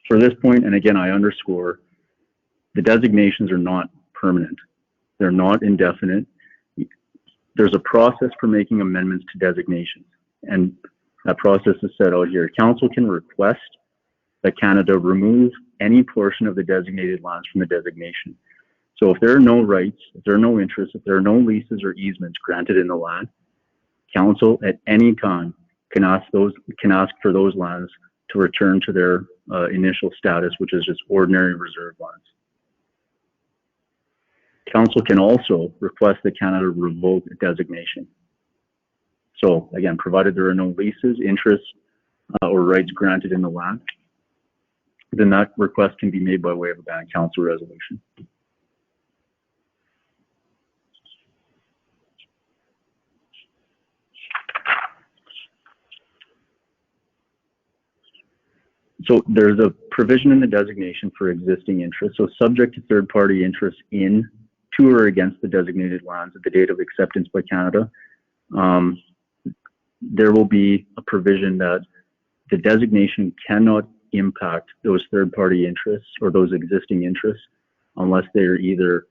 For this point, and again, I underscore, the designations are not permanent. They're not indefinite. There's a process for making amendments to designations, and that process is set out here. Council can request that Canada remove any portion of the designated lands from the designation. So if there are no rights, if there are no interests, if there are no leases or easements granted in the land, Council at any time can ask for those lands to return to their initial status, which is just ordinary reserve lands. Council can also request that Canada revoke a designation. So again, provided there are no leases, interests, or rights granted in the land, then that request can be made by way of a band council resolution. So there's a provision in the designation for existing interests. So subject to third-party interests in, to or against the designated lands at the date of acceptance by Canada, there will be a provision that the designation cannot impact those third-party interests or those existing interests unless they're either,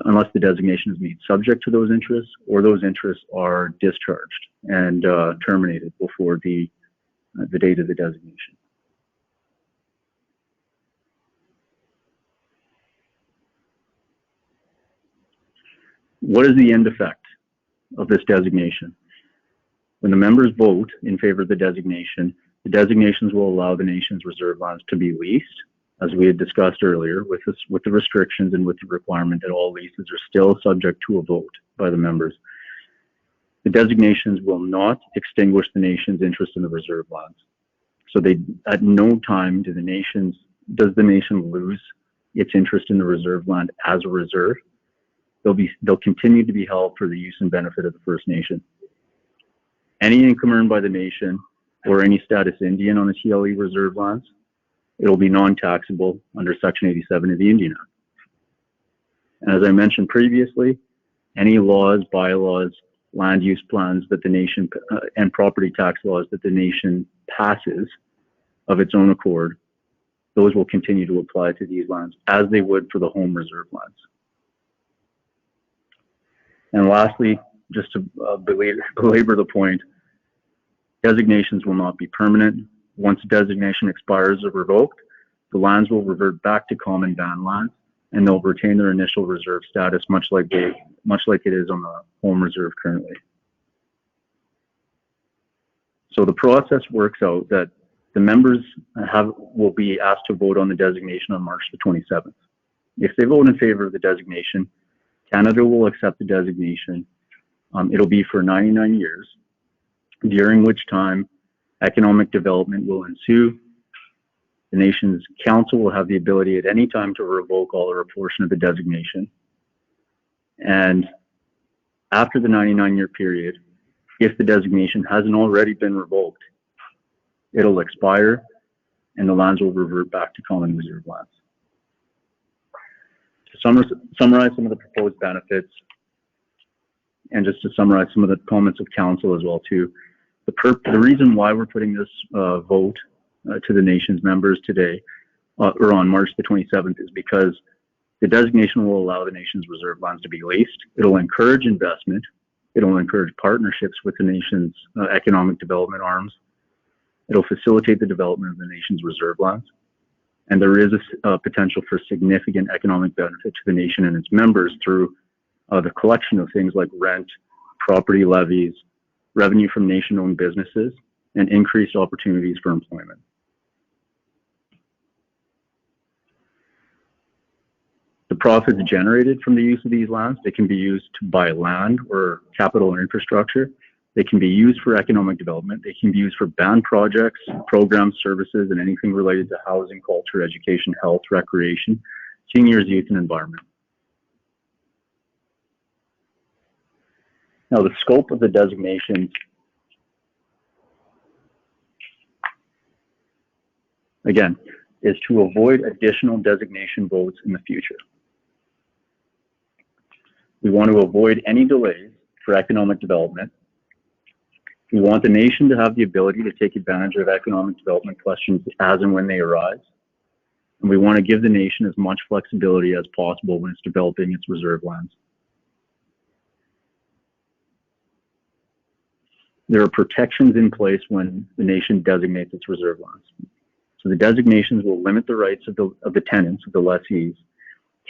unless the designation is made subject to those interests or those interests are discharged and terminated before the date of the designation. What is the end effect of this designation? When the members vote in favor of the designations will allow the nation's reserve lands to be leased, as we had discussed earlier, with the restrictions and with the requirement that all leases are still subject to a vote by the members. The designations will not extinguish the nation's interest in the reserve lands. So they, at no time does the nation lose its interest in the reserve land as a reserve. They'll continue to be held for the use and benefit of the First Nation. Any income earned by the nation or any status Indian on the TLE reserve lands, it'll be non-taxable under Section 87 of the Indian Act. And as I mentioned previously, any laws, bylaws, land use plans that the nation and property tax laws that the nation passes of its own accord, those will continue to apply to these lands as they would for the home reserve lands. And lastly, just to belabor the point, designations will not be permanent. Once a designation expires or revoked, the lands will revert back to common band lands, and they'll retain their initial reserve status, much like it is on the home reserve currently. So the process works out that the members will be asked to vote on the designation on March the 27th. If they vote in favor of the designation, Canada will accept the designation. It'll be for 99 years, during which time economic development will ensue. The nation's council will have the ability at any time to revoke all or a portion of the designation. And after the 99-year period, if the designation hasn't already been revoked, it'll expire and the lands will revert back to common reserve lands. To summarize some of the proposed benefits, and just to summarize some of the comments of council as well too, the reason why we're putting this vote to the nation's members today, or on March the 27th, is because the designation will allow the nation's reserve lands to be leased. It'll encourage investment. It'll encourage partnerships with the nation's economic development arms. It'll facilitate the development of the nation's reserve lands. And there is a potential for significant economic benefit to the nation and its members through the collection of things like rent, property levies, revenue from nation-owned businesses, and increased opportunities for employment. The profits generated from the use of these lands, they can be used to buy land or capital or infrastructure. They can be used for economic development. They can be used for band projects, programs, services, and anything related to housing, culture, education, health, recreation, seniors, youth, and environment. Now, the scope of the designations, again, is to avoid additional designation votes in the future. We want to avoid any delays for economic development. We want the nation to have the ability to take advantage of economic development questions as and when they arise. And we want to give the nation as much flexibility as possible when it's developing its reserve lands. There are protections in place when the nation designates its reserve lands. So the designations will limit the rights of the tenants, of the lessees.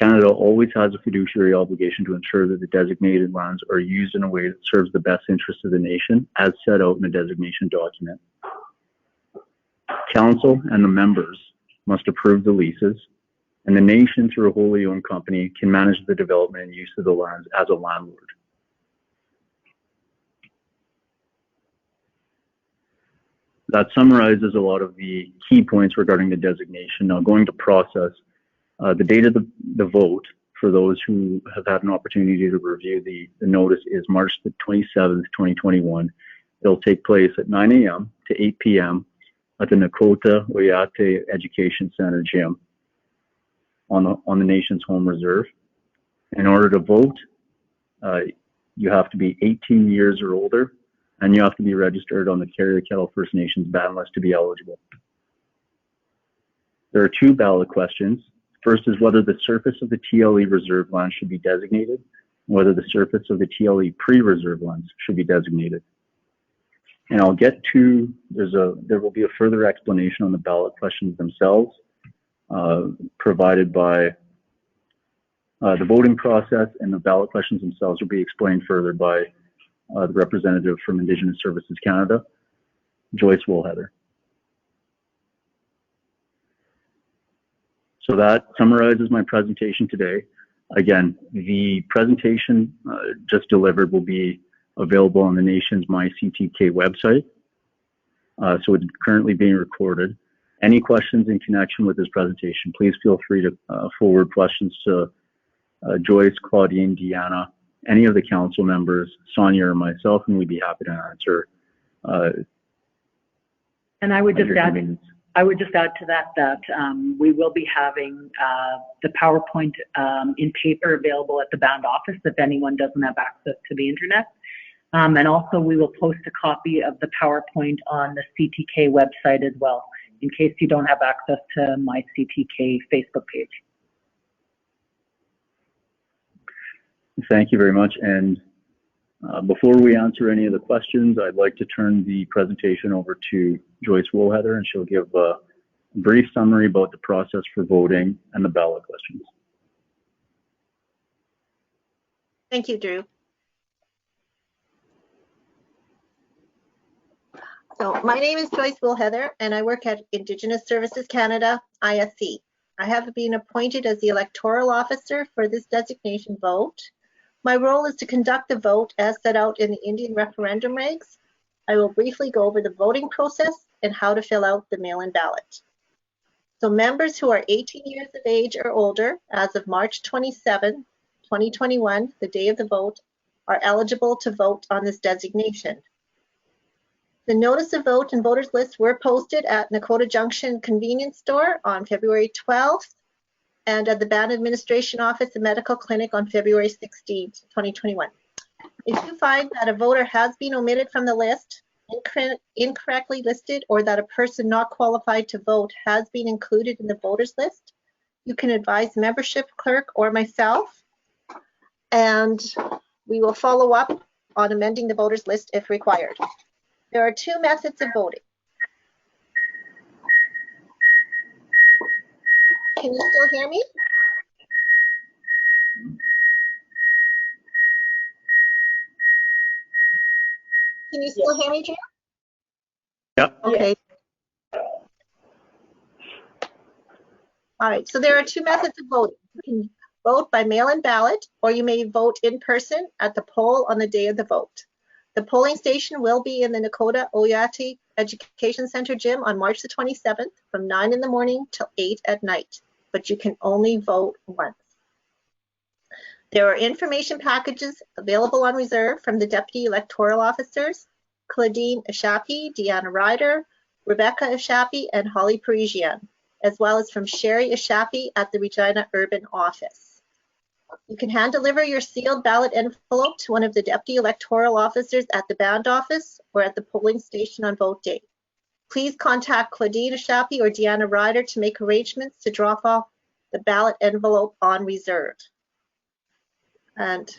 Canada always has a fiduciary obligation to ensure that the designated lands are used in a way that serves the best interest of the nation, as set out in the designation document. Council and the members must approve the leases, and the nation, through a wholly owned company, can manage the development and use of the lands as a landlord. that summarizes a lot of the key points regarding the designation. Now, going to process, the date of the vote, for those who have had an opportunity to review the notice, is March the 27th, 2021. It'll take place at 9 a.m. to 8 p.m. at the Nakota Oyate Education Center gym on the nation's home reserve. In order to vote, you have to be 18 years or older, and you have to be registered on the Carrier Kettle First Nations ban list to be eligible. There are 2 ballot questions. First is whether the surface of the TLE reserve land should be designated, and whether the surface of the TLE pre-reserve lands should be designated. And I'll get to, there will be a further explanation on the ballot questions themselves, provided by the voting process, and the ballot questions themselves will be explained further by the representative from Indigenous Services Canada, Joyce Woolheather. So that summarizes my presentation today. Again, the presentation just delivered will be available on the nation's MyCTK website. So it's currently being recorded. Any questions in connection with this presentation, please feel free to forward questions to Joyce, Claudine, Deanna, any of the council members, Sonia or myself, and we'd be happy to answer. And I would just add to that we will be having the PowerPoint in paper available at the band office if anyone doesn't have access to the internet. And also we will post a copy of the PowerPoint on the CTK website as well, in case you don't have access to my CTK Facebook page. Thank you very much. And before we answer any of the questions, I'd like to turn the presentation over to Joyce Woolheather, and she'll give a brief summary about the process for voting and the ballot questions. Thank you, Drew. So my name is Joyce Woolheather, and I work at Indigenous Services Canada, ISC. I have been appointed as the electoral officer for this designation vote. My role is to conduct the vote as set out in the Indian referendum regs. I will briefly go over the voting process and how to fill out the mail-in ballot. So members who are 18 years of age or older as of March 27, 2021, the day of the vote, are eligible to vote on this designation. The notice of vote and voters list were posted at Nakota Junction Convenience Store on February 12th and at the Band Administration Office and Medical Clinic on February 16th, 2021. If you find that a voter has been omitted from the list, incorrectly listed, or that a person not qualified to vote has been included in the voters list, you can advise membership clerk or myself, and we will follow up on amending the voters list if required. There are 2 methods of voting. Can you still hear me? Can you still hear me, Drew? Yep. Okay. All right, so there are 2 methods of voting. You can vote by mail-in ballot, or you may vote in person at the poll on the day of the vote. The polling station will be in the Nakota Oyate Education Center gym on March the 27th from 9 in the morning till 8 at night, but you can only vote once. There are information packages available on reserve from the Deputy Electoral Officers, Claudine Ashapi, Deanna Ryder, Rebecca Ashapi, and Holly Parisian, as well as from Sherry Ashapi at the Regina Urban Office. You can hand deliver your sealed ballot envelope to one of the Deputy Electoral Officers at the band office or at the polling station on vote day. Please contact Claudine Ashapi or Deanna Ryder to make arrangements to drop off the ballot envelope on reserve. And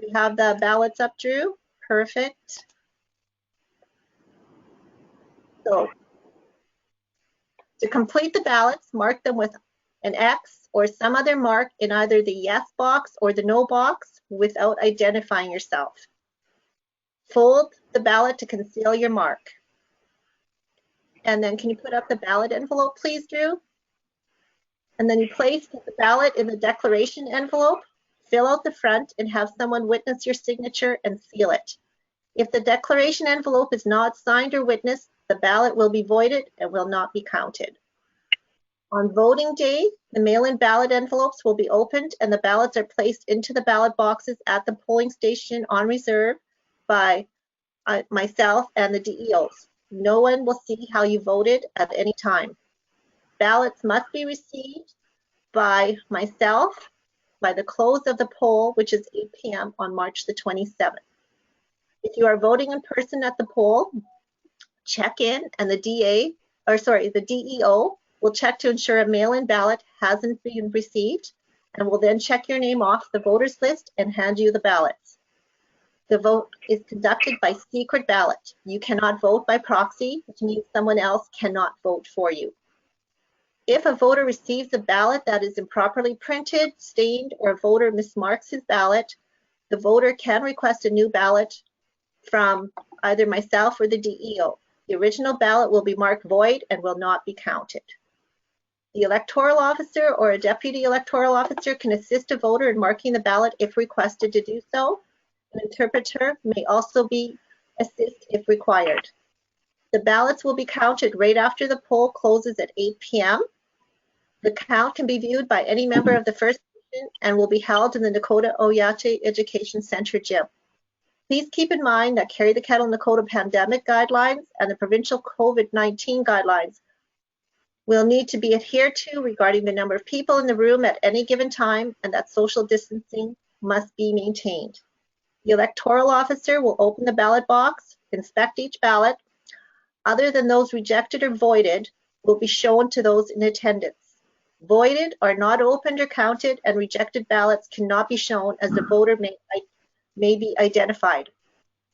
we have the ballots up, Drew. Perfect. So to complete the ballots, mark them with an X or some other mark in either the yes box or the no box without identifying yourself. Fold the ballot to conceal your mark. And then can you put up the ballot envelope, please, Drew? And then you place the ballot in the declaration envelope, fill out the front, and have someone witness your signature and seal it. If the declaration envelope is not signed or witnessed, the ballot will be voided and will not be counted. On voting day, the mail-in ballot envelopes will be opened and the ballots are placed into the ballot boxes at the polling station on reserve by myself and the DEOs. No one will see how you voted at any time. Ballots must be received by myself by the close of the poll, which is 8 p.m. on March the 27th. If you are voting in person at the poll, check in and the DEO will check to ensure a mail-in ballot hasn't been received and will then check your name off the voters list and hand you the ballots. The vote is conducted by secret ballot. You cannot vote by proxy, which means someone else cannot vote for you. If a voter receives a ballot that is improperly printed, stained, or a voter mismarks his ballot, the voter can request a new ballot from either myself or the DEO. The original ballot will be marked void and will not be counted. The electoral officer or a deputy electoral officer can assist a voter in marking the ballot if requested to do so. An interpreter may also be assist if required. The ballots will be counted right after the poll closes at 8 p.m. The count can be viewed by any member of the First Nation and will be held in the Nakota Oyate Education Center gym. Please keep in mind that Carry the Kettle Nakota pandemic guidelines and the provincial COVID-19 guidelines will need to be adhered to regarding the number of people in the room at any given time and that social distancing must be maintained. The electoral officer will open the ballot box, inspect each ballot. Other than those rejected or voided will be shown to those in attendance. Voided are not opened or counted and rejected ballots cannot be shown as the voter may be identified.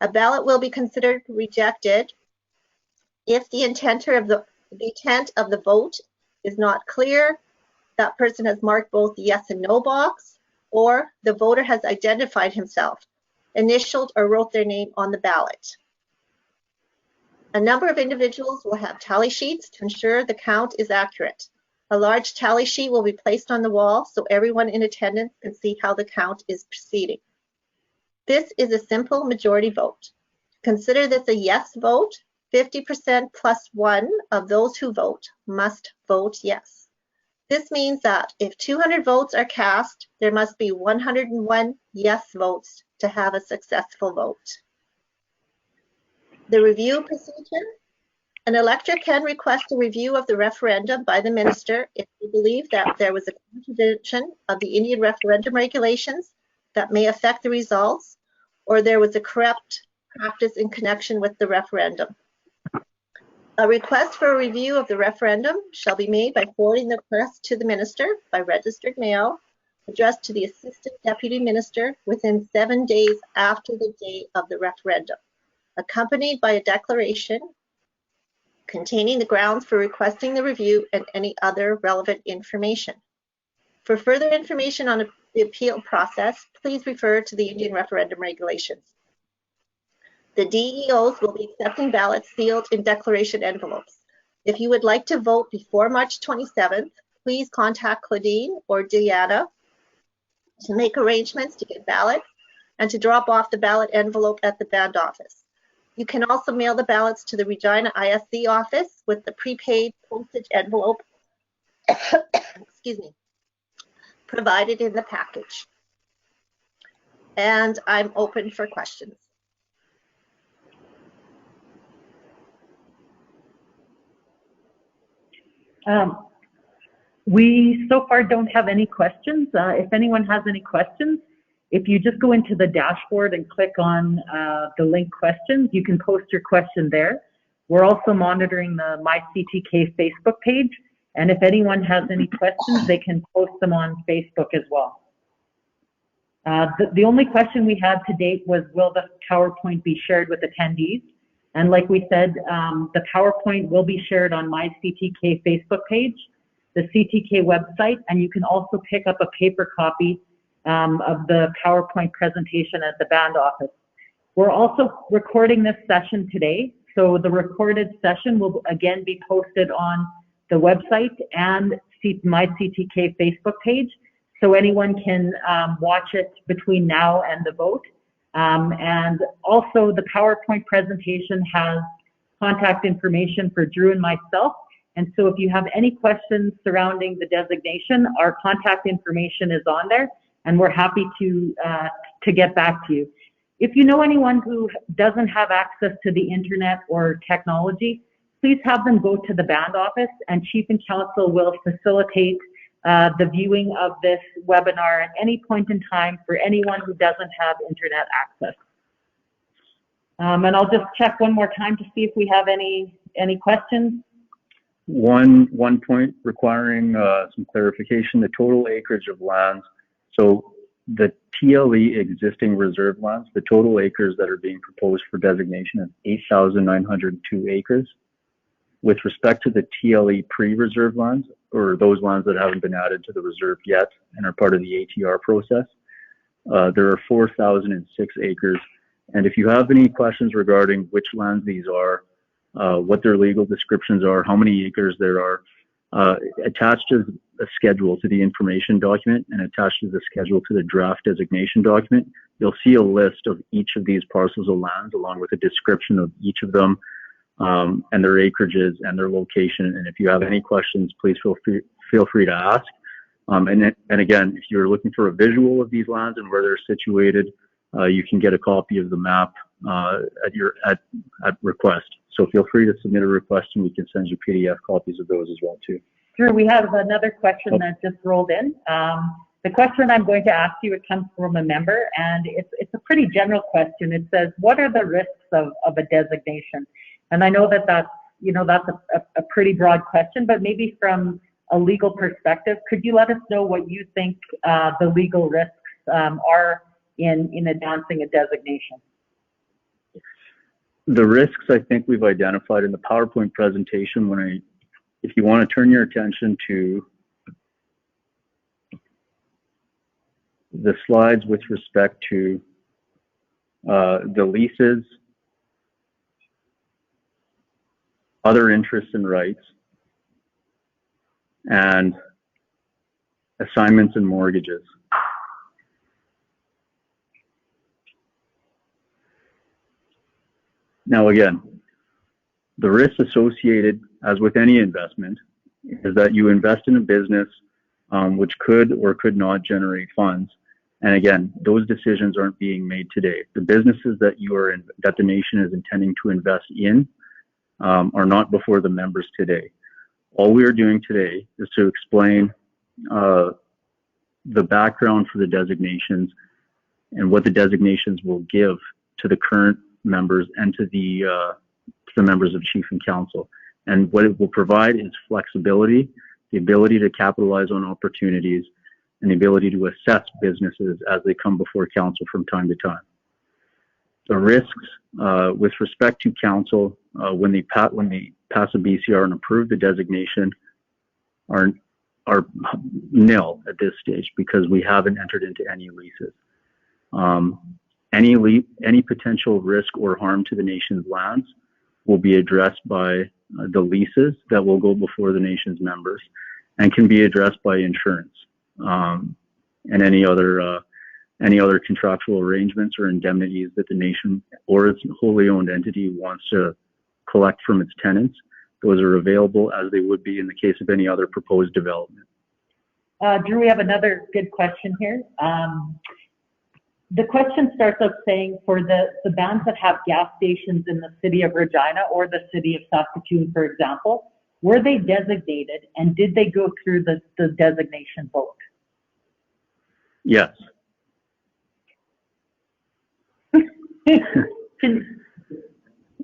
A ballot will be considered rejected if the intent of the vote is not clear, that person has marked both the yes and no box, or the voter has identified himself, initialed or wrote their name on the ballot. A number of individuals will have tally sheets to ensure the count is accurate. A large tally sheet will be placed on the wall so everyone in attendance can see how the count is proceeding. This is a simple majority vote. Consider this a yes vote. 50% plus 1 of those who vote must vote yes. This means that if 200 votes are cast, there must be 101 yes votes to have a successful vote. The review procedure. An elector can request a review of the referendum by the minister if they believe that there was a contradiction of the Indian referendum regulations that may affect the results, or there was a corrupt practice in connection with the referendum. A request for a review of the referendum shall be made by forwarding the request to the minister by registered mail, addressed to the Assistant Deputy Minister within 7 days after the day of the referendum, accompanied by a declaration containing the grounds for requesting the review and any other relevant information. For further information on the appeal process, please refer to the Indian referendum regulations. The DEOs will be accepting ballots sealed in declaration envelopes. If you would like to vote before March 27th, please contact Claudine or Diana to make arrangements to get ballots and to drop off the ballot envelope at the band office. You can also mail the ballots to the Regina ISC office with the prepaid postage envelope excuse me, provided in the package. And I'm open for questions. We so far don't have any questions. If anyone has any questions, if you just go into the dashboard and click on the link questions, you can post your question there. We're also monitoring the My CTK Facebook page, and if anyone has any questions, they can post them on Facebook as well. The only question we had to date was, will the PowerPoint be shared with attendees? And like we said, the PowerPoint will be shared on My CTK Facebook page, the CTK website, and you can also pick up a paper copy of the PowerPoint presentation at the band office. We're also recording this session today, so the recorded session will again be posted on the website and My CTK Facebook page, so anyone can watch it between now and the vote. And also the PowerPoint presentation has contact information for Drew and myself. And so if you have any questions surrounding the designation, our contact information is on there, and we're happy to get back to you. If you know anyone who doesn't have access to the internet or technology, please have them go to the band office, and Chief and Council will facilitate the viewing of this webinar at any point in time for anyone who doesn't have internet access. And I'll just check one more time to see if we have any questions. One point requiring some clarification: the total acreage of lands. So the TLE existing reserve lands, the total acres that are being proposed for designation is 8,902 acres. With respect to the TLE pre-reserve lands, or those lands that haven't been added to the reserve yet and are part of the ATR process, there are 4,006 acres. And if you have any questions regarding which lands these are, what their legal descriptions are, how many acres there are, attached is a schedule to the information document, and attached is a schedule to the draft designation document. You'll see a list of each of these parcels of lands along with a description of each of them, and their acreages and their location. And if you have any questions, please feel free to ask. And again, if you're looking for a visual of these lands and where they're situated, you can get a copy of the map at request. So feel free to submit a request, and we can send you PDF copies of those as well too. Sure, we have another question that just rolled in. The question I'm going to ask you, it comes from a member, and it's a pretty general question. It says, what are the risks of a designation? And I know that that's a pretty broad question, but maybe from a legal perspective, could you let us know what you think the legal risks are in advancing a designation? The risks I think we've identified in the PowerPoint presentation. If you want to turn your attention to the slides with respect to the leases, other interests and rights, and assignments and mortgages. Now again, the risks associated, as with any investment, is that you invest in a business which could or could not generate funds. And again, those decisions aren't being made today. The businesses that that the nation is intending to invest in are not before the members today. All we are doing today is to explain the background for the designations and what the designations will give to the current members and to the members of Chief and Council. And what it will provide is flexibility, the ability to capitalize on opportunities, and the ability to assess businesses as they come before Council from time to time. The risks with respect to Council when they pass a BCR and approve the designation are nil at this stage because we haven't entered into any leases. Any potential risk or harm to the nation's lands will be addressed by the leases that will go before the nation's members and can be addressed by insurance and any other contractual arrangements or indemnities that the nation or its wholly owned entity wants to collect from its tenants. Those are available as they would be in the case of any other proposed development. Drew, we have another good question here. The question starts out saying, for the bands that have gas stations in the city of Regina or the city of Saskatoon, for example, were they designated and did they go through the designation vote? Yes.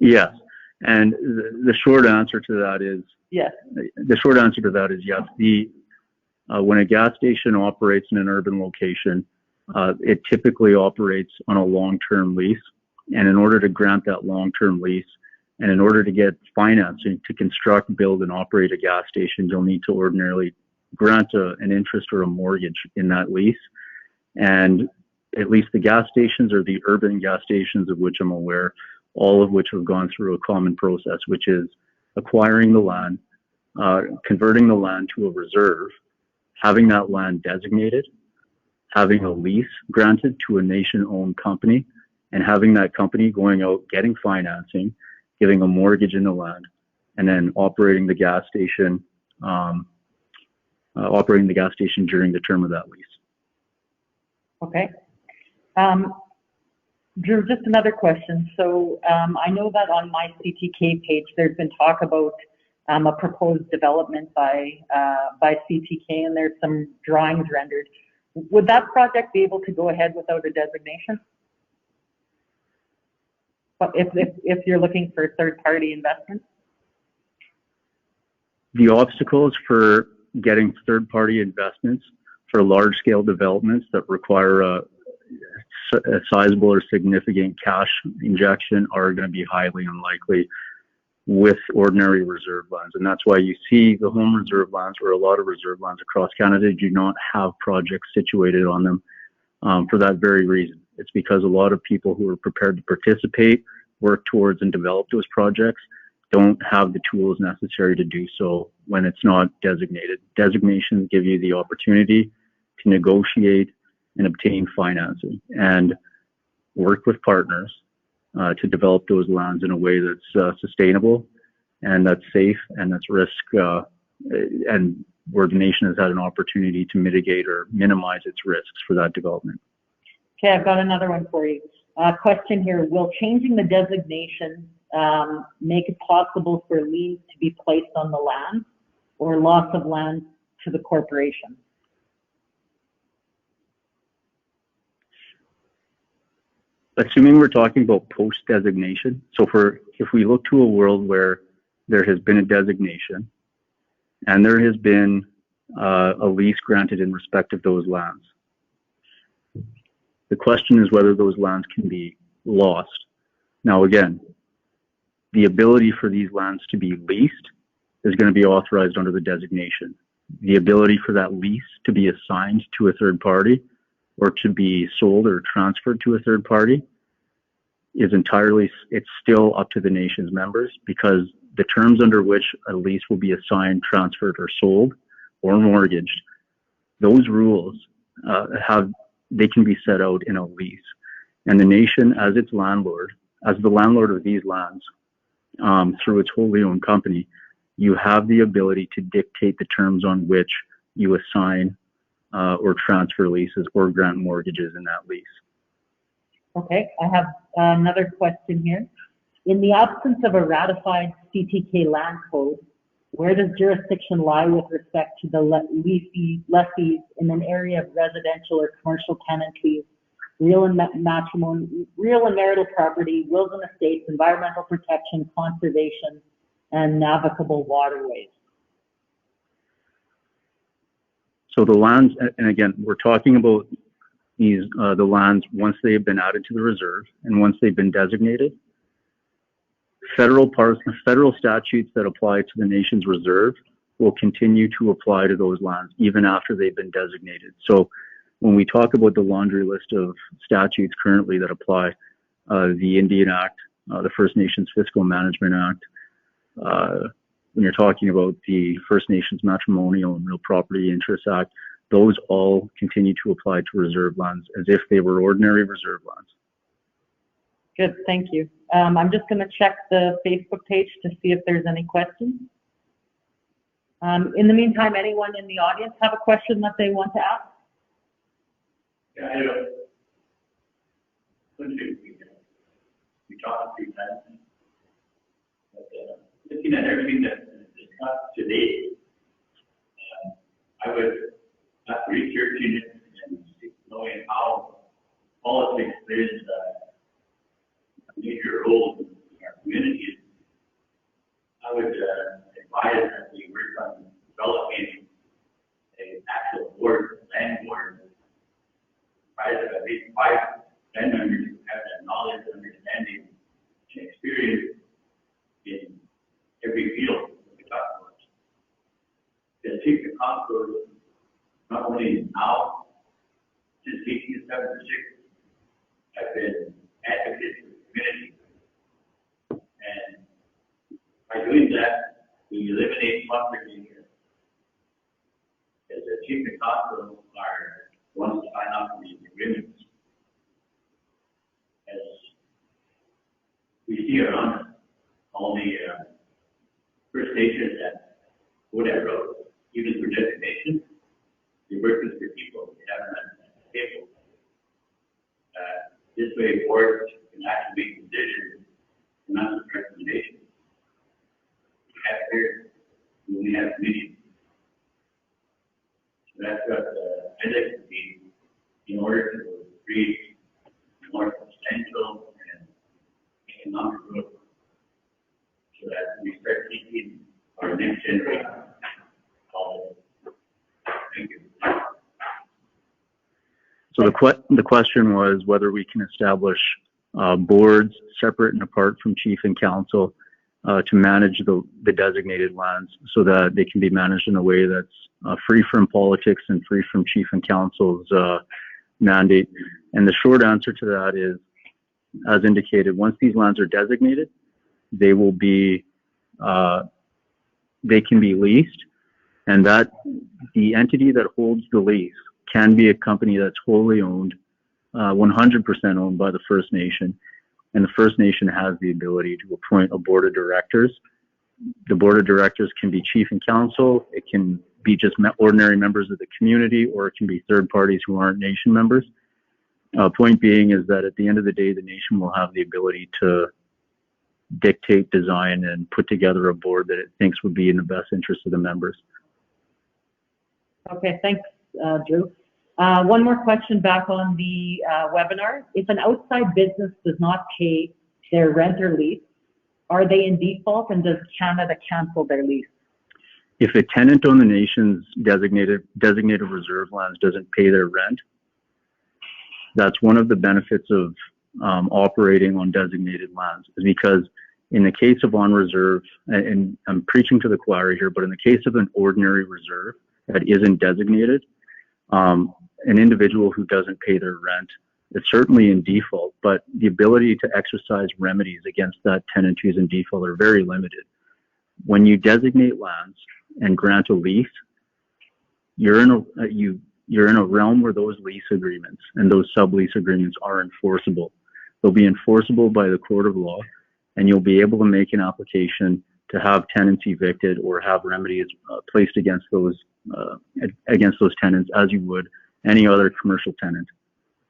Yes. And the short answer to that is yes. The short answer to that is yes. When a gas station operates in an urban location, it typically operates on a long-term lease. And in order to grant that long-term lease, and in order to get financing to construct, build, and operate a gas station, you'll need to ordinarily grant an interest or a mortgage in that lease. And at least the gas stations, or the urban gas stations of which I'm aware, all of which have gone through a common process, which is acquiring the land, converting the land to a reserve, having that land designated, having a lease granted to a nation-owned company, and having that company going out, getting financing, giving a mortgage in the land, and then operating the gas station during the term of that lease. Okay. Drew, just another question. So I know that on my CTK page, there's been talk about a proposed development by CTK, and there's some drawings rendered. Would that project be able to go ahead without a designation? But if you're looking for third-party investment? The obstacles for getting third-party investments for large-scale developments that require a sizable or significant cash injection are going to be highly unlikely with ordinary reserve lands. And that's why you see the home reserve lands, or a lot of reserve lands across Canada, do not have projects situated on them for that very reason. It's because a lot of people who are prepared to participate, work towards, and develop those projects don't have the tools necessary to do so when it's not designated. Designations give you the opportunity to negotiate and obtain financing and work with partners to develop those lands in a way that's sustainable and that's safe and that's risk, and where the nation has had an opportunity to mitigate or minimize its risks for that development. Okay, I've got another one for you. Question here, will changing the designation make it possible for liens to be placed on the land or loss of land to the corporation? Assuming we're talking about post-designation, so if we look to a world where there has been a designation and there has been a lease granted in respect of those lands, the question is whether those lands can be lost. Now again, the ability for these lands to be leased is going to be authorized under the designation. The ability for that lease to be assigned to a third party or to be sold or transferred to a third party is it's still up to the nation's members, because the terms under which a lease will be assigned, transferred, or sold, or mortgaged, those rules they can be set out in a lease. And the nation, as its landlord, as the landlord of these lands, through its wholly owned company, you have the ability to dictate the terms on which you assign or transfer leases or grant mortgages in that lease. Okay, I have another question here. In the absence of a ratified CTK land code, where does jurisdiction lie with respect to the lessees in an area of residential or commercial tenancies, real and marital property, wills and estates, environmental protection, conservation, and navigable waterways? So the lands, and again, we're talking about the lands once they have been added to the reserve and once they've been designated. Federal statutes that apply to the nation's reserve will continue to apply to those lands even after they've been designated. So when we talk about the laundry list of statutes currently that apply, the Indian Act, the First Nations Fiscal Management Act, when you're talking about the First Nations Matrimonial and Real Property Interest Act, those all continue to apply to reserve lands as if they were ordinary reserve lands. Good, thank you. I'm just going to check the Facebook page to see if there's any questions. In the meantime, anyone in the audience have a question that they want to ask? Yeah, I don't. We talked a few times, but looking at everything that's discussed today, I would, after researching it and knowing how politics plays a major role in our communities, I would advise that we work on developing an actual board, land board, comprised of at least 5 land members who have that knowledge, understanding, and experience in every field that we talk about. The Chief and Council, not only now, since 1876, have been advocates for the community. And by doing that, we eliminate conflict. As the Chief and Council are ones to sign up for these agreements. As we see around us, organizations that go that road, even through designation, they work with their people, they have them at the table. This way, boards can actually make decisions and not just recommendations. We have here, we have committees. So that's what I'd like to see in order to create more substantial and economic growth, so that we start teaching our next generation all this. Thank you. So the question was whether we can establish boards separate and apart from chief and council to manage the designated lands, so that they can be managed in a way that's free from politics and free from chief and council's mandate. And the short answer to that is, as indicated, once these lands are designated, they will be they can be leased, and that the entity that holds the lease can be a company that's wholly owned, 100% owned by the First Nation, and the First Nation has the ability to appoint a board of directors. The board of directors can be chief and council, it can be just ordinary members of the community, or it can be third parties who aren't nation members. Point being is that at the end of the day, the nation will have the ability to dictate, design, and put together a board that it thinks would be in the best interest of the members. Okay, thanks, Drew. One more question back on the webinar. If an outside business does not pay their rent or lease, are they in default, and does Canada cancel their lease? If a tenant on the nation's designated reserve lands doesn't pay their rent, that's one of the benefits of operating on designated lands, is because in the case of on reserve, and I'm preaching to the choir here, but in the case of an ordinary reserve that isn't designated, an individual who doesn't pay their rent is certainly in default, but the ability to exercise remedies against that tenant who's in default are very limited. When you designate lands and grant a lease, you're in a realm where those lease agreements and those sublease agreements are enforceable. They'll be enforceable by the court of law, and you'll be able to make an application to have tenants evicted or have remedies placed against those tenants as you would any other commercial tenant.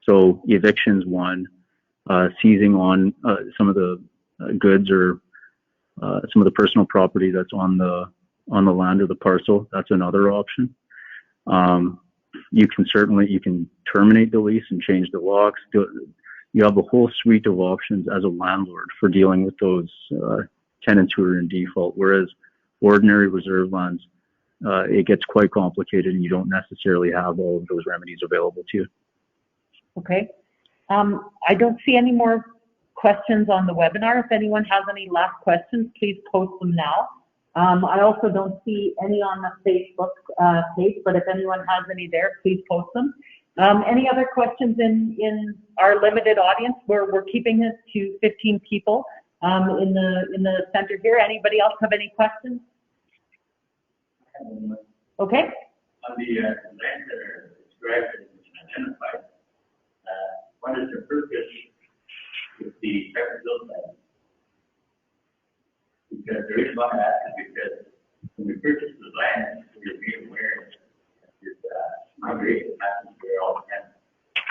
So eviction's one, seizing on some of the goods or some of the personal property that's on the land or the parcel, that's another option. You can terminate the lease and change the locks. You have a whole suite of options as a landlord for dealing with those tenants who are in default, whereas ordinary reserve lands, it gets quite complicated and you don't necessarily have all of those remedies available to you. Okay. I don't see any more questions on the webinar. If anyone has any last questions, please post them now. I also don't see any on the Facebook page, but if anyone has any there, please post them. Any other questions in our limited audience? We're keeping it to 15 people in the center here. Anybody else have any questions? Okay. On the lands that are described and identified, what is the purpose with the separate build land? Because there is one aspect, because when we purchase the land, we're being aware that this migration happens here all the time.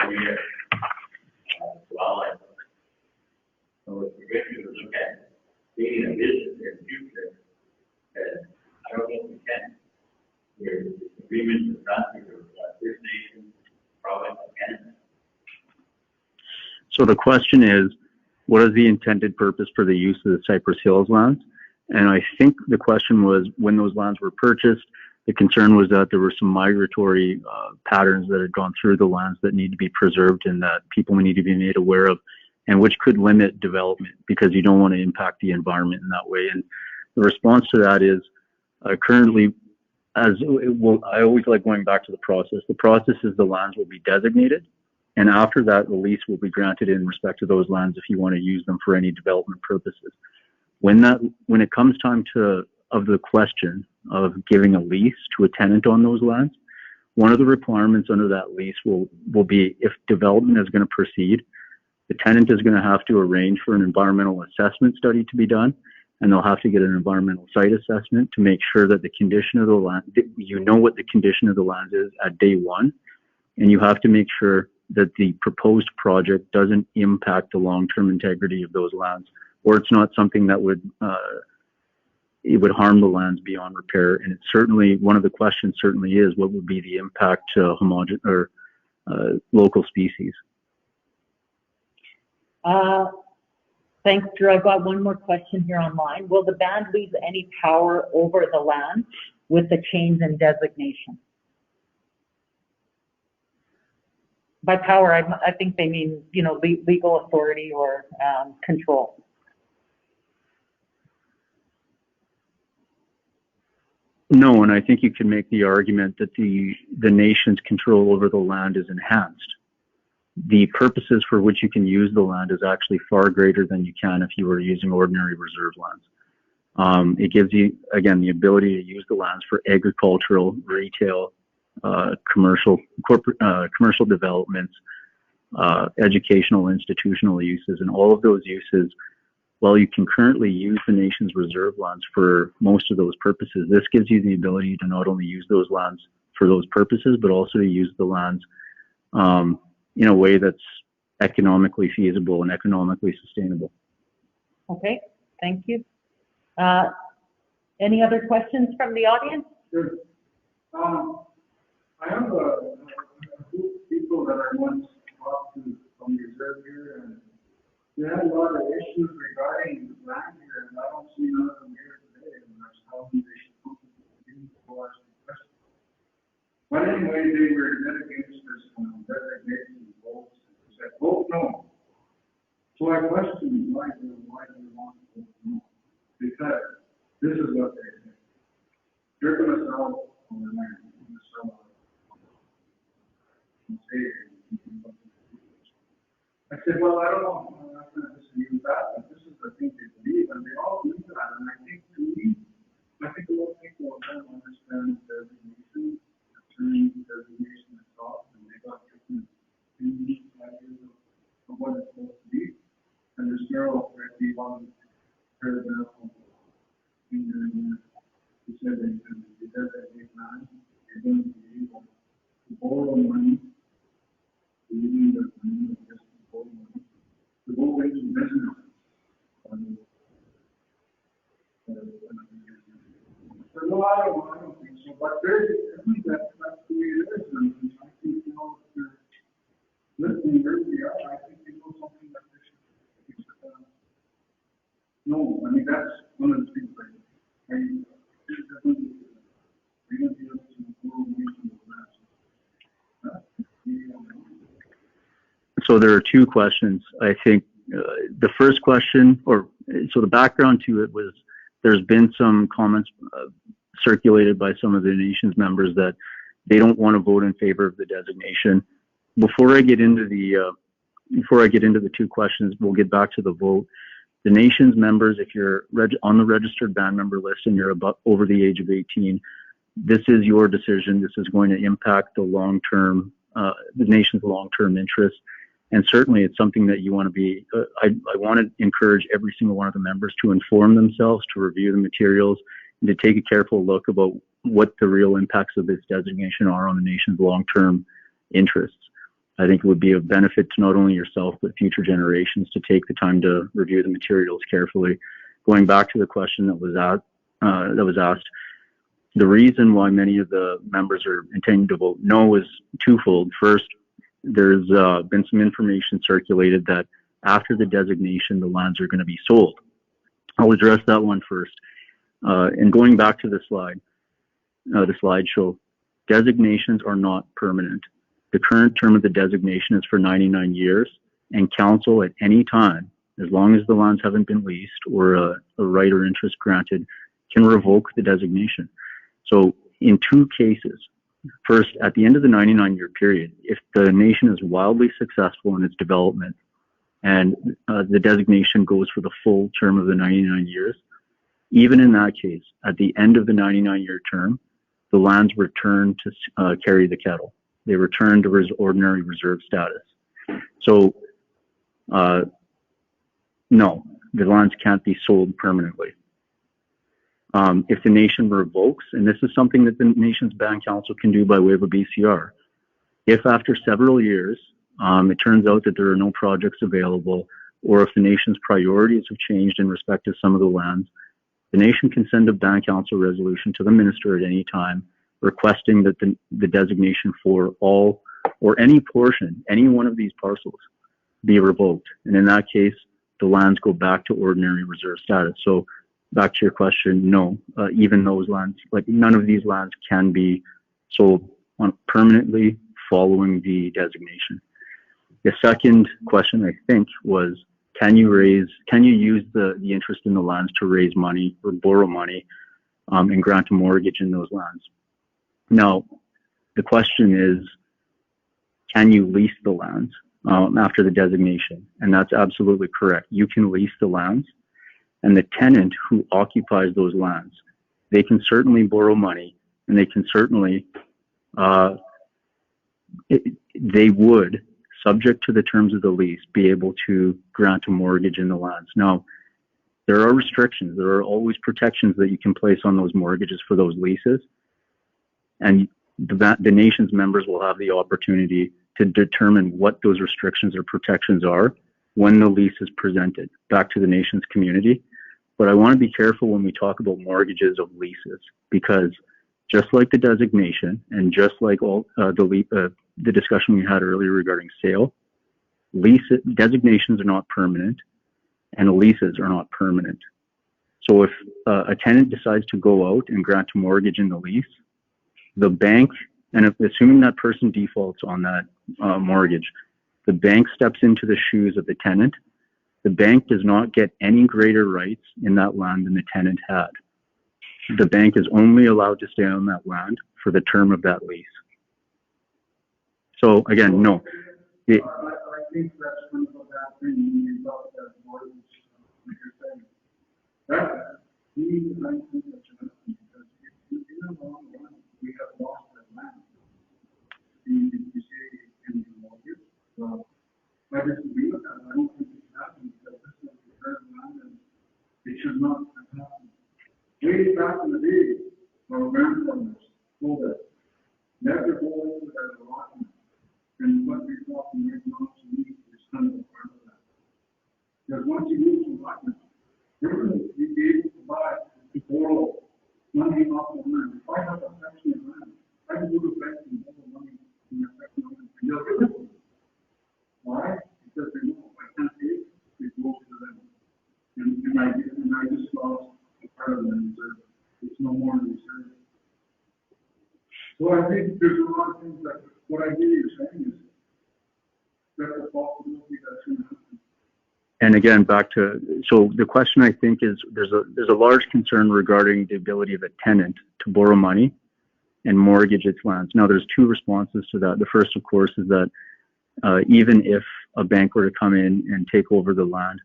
Every year. So if we're going to look at being a business in the future, I don't think we can. There's agreements with First Nation, province, and Canada. So the question is, what is the intended purpose for the use of the Cypress Hills lands? And I think the question was, when those lands were purchased, the concern was that there were some migratory patterns that had gone through the lands that need to be preserved and that people need to be made aware of, and which could limit development because you don't want to impact the environment in that way. And the response to that is currently, I always like going back to the process. The process is the lands will be designated, and after that, the lease will be granted in respect to those lands if you want to use them for any development purposes. When it comes time of the question of giving a lease to a tenant on those lands, one of the requirements under that lease will be, if development is going to proceed, the tenant is going to have to arrange for an environmental assessment study to be done, and they'll have to get an environmental site assessment to make sure that the condition of the land, you know what the condition of the land is at day one, and you have to make sure that the proposed project doesn't impact the long-term integrity of those lands, or it's not something that would it would harm the lands beyond repair. And it's certainly, one of the questions certainly is, what would be the impact to local species? Thanks, Drew. I've got one more question here online. Will the band lose any power over the land with the change in designation? By power, I think they mean, you know, legal authority or control. No, and I think you can make the argument that the nation's control over the land is enhanced. The purposes for which you can use the land is actually far greater than you can if you were using ordinary reserve lands. It gives you, again, the ability to use the lands for agricultural, retail, commercial developments, educational, institutional uses, and all of those uses. While you can currently use the nation's reserve lands for most of those purposes, this gives you the ability to not only use those lands for those purposes, but also to use the lands in a way that's economically feasible and economically sustainable. Okay, thank you. Any other questions from the audience? Sure. I have a few people that I once talked to from the reserve here, and we had a lot of issues regarding land here, and I don't see none of them here today, and that's how they should come to ask the question. But anyway, they were dead against this designation votes. They said, vote no. So I questioned why they want to vote no. Because this is what they say. You're going to sell on the land. You're going to sell on I said, well, I don't know. I'm not going to disagree with that, but this is the thing they believe, and they all believe that. And I think, to me, I think a lot of people don't understand designation, the term designation itself, and they got different unique ideas of what it's supposed to be. And there's no already one paragraph in there who said that you designate land, you're going to be able to borrow money. You need a just to go into business. So no, I don't think so. But I think that's the way it is. And I think, you know, if they're listening where we are, I think they know something that they should no, I mean, that's one of the things I definitely be able to go away from the last. So there are two questions. I think the first question, so the background to it was, there's been some comments circulated by some of the nation's members that they don't want to vote in favor of the designation. Before I get into the two questions, we'll get back to the vote. The nation's members, if you're on the registered band member list and you're over the age of 18, this is your decision. This is going to impact the long-term, the nation's long-term interests. And certainly it's something that you want to be, I want to encourage every single one of the members to inform themselves, to review the materials, and to take a careful look about what the real impacts of this designation are on the nation's long-term interests. I think it would be of benefit to not only yourself, but future generations to take the time to review the materials carefully. Going back to the question that was asked, the reason why many of the members are intending to vote no is twofold. First, there's been some information circulated that after the designation, the lands are going to be sold. I'll address that one first. And going back to the slideshow, designations are not permanent. The current term of the designation is for 99 years, and council at any time, as long as the lands haven't been leased or a right or interest granted, can revoke the designation. So in two cases, first, at the end of the 99-year period, if the nation is wildly successful in its development and the designation goes for the full term of the 99 years, even in that case, at the end of the 99-year term, the lands return to carry the kettle. They return to ordinary reserve status. So, no, the lands can't be sold permanently. If the nation revokes, and this is something that the nation's band council can do by way of a BCR, if after several years it turns out that there are no projects available, or if the nation's priorities have changed in respect to some of the lands, the nation can send a band council resolution to the minister at any time requesting that the designation for all or any portion, any one of these parcels, be revoked. And in that case, the lands go back to ordinary reserve status. So back to your question, no, even those lands, like none of these lands can be sold permanently following the designation. The second question, I think, was, can you use the interest in the lands to raise money or borrow money and grant a mortgage in those lands? Now, the question is, can you lease the lands after the designation? And that's absolutely correct. You can lease the lands, and the tenant who occupies those lands, they can certainly borrow money, and they can certainly, they would, subject to the terms of the lease, be able to grant a mortgage in the lands. Now, there are restrictions. There are always protections that you can place on those mortgages for those leases. And the nation's members will have the opportunity to determine what those restrictions or protections are when the lease is presented back to the nation's community. But I want to be careful when we talk about mortgages of leases, because just like the designation and just like all the discussion we had earlier regarding sale, designations are not permanent and leases are not permanent. So if a tenant decides to go out and grant a mortgage in the lease, the bank, and assuming that person defaults on that mortgage, the bank steps into the shoes of the tenant. The bank does not get any greater rights in that land than the tenant had. The bank is only allowed to stay on that land for the term of that lease. So again, no. I think that's kind of a bad thing when you talk about mortgage, like you're saying. That, I think that's enough, because in the long run, we have lost that land. You say it can be mortgaged. Well, I disagree with that. I don't think it can happen, because this is the third land, and it should not have happened. Way back in the day, our grandfathers told us, never go into that allotment. And what we thought we were not to meet is kind of a part of that. Because once you move to allotment, you're going to be able to buy, to borrow money off the land. If I have a section of land, I can go to the bank and borrow money in that section of land. And they'll give it to me. Why? Because they know if I can't pay it, it goes to them. And I just lost a part of the reserve. It's no more in reserve. So I think there's a lot of things that what I hear you saying is that's a possibility that's going to happen. And again, back to, so the question I think is there's a large concern regarding the ability of a tenant to borrow money and mortgage its lands. Now, there's two responses to that. The first, of course, is that even if a bank were to come in and take over the land,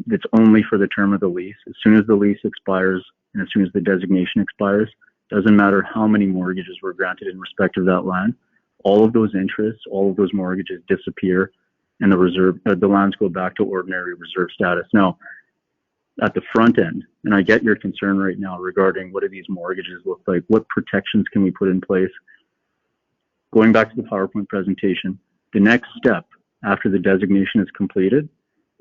it's only for the term of the lease. As soon as the lease expires and as soon as the designation expires, doesn't matter how many mortgages were granted in respect of that land, all of those interests, all of those mortgages disappear, and the lands go back to ordinary reserve status. Now, at the front end, and I get your concern right now regarding what do these mortgages look like, what protections can we put in place? Going back to the PowerPoint presentation, the next step after the designation is completed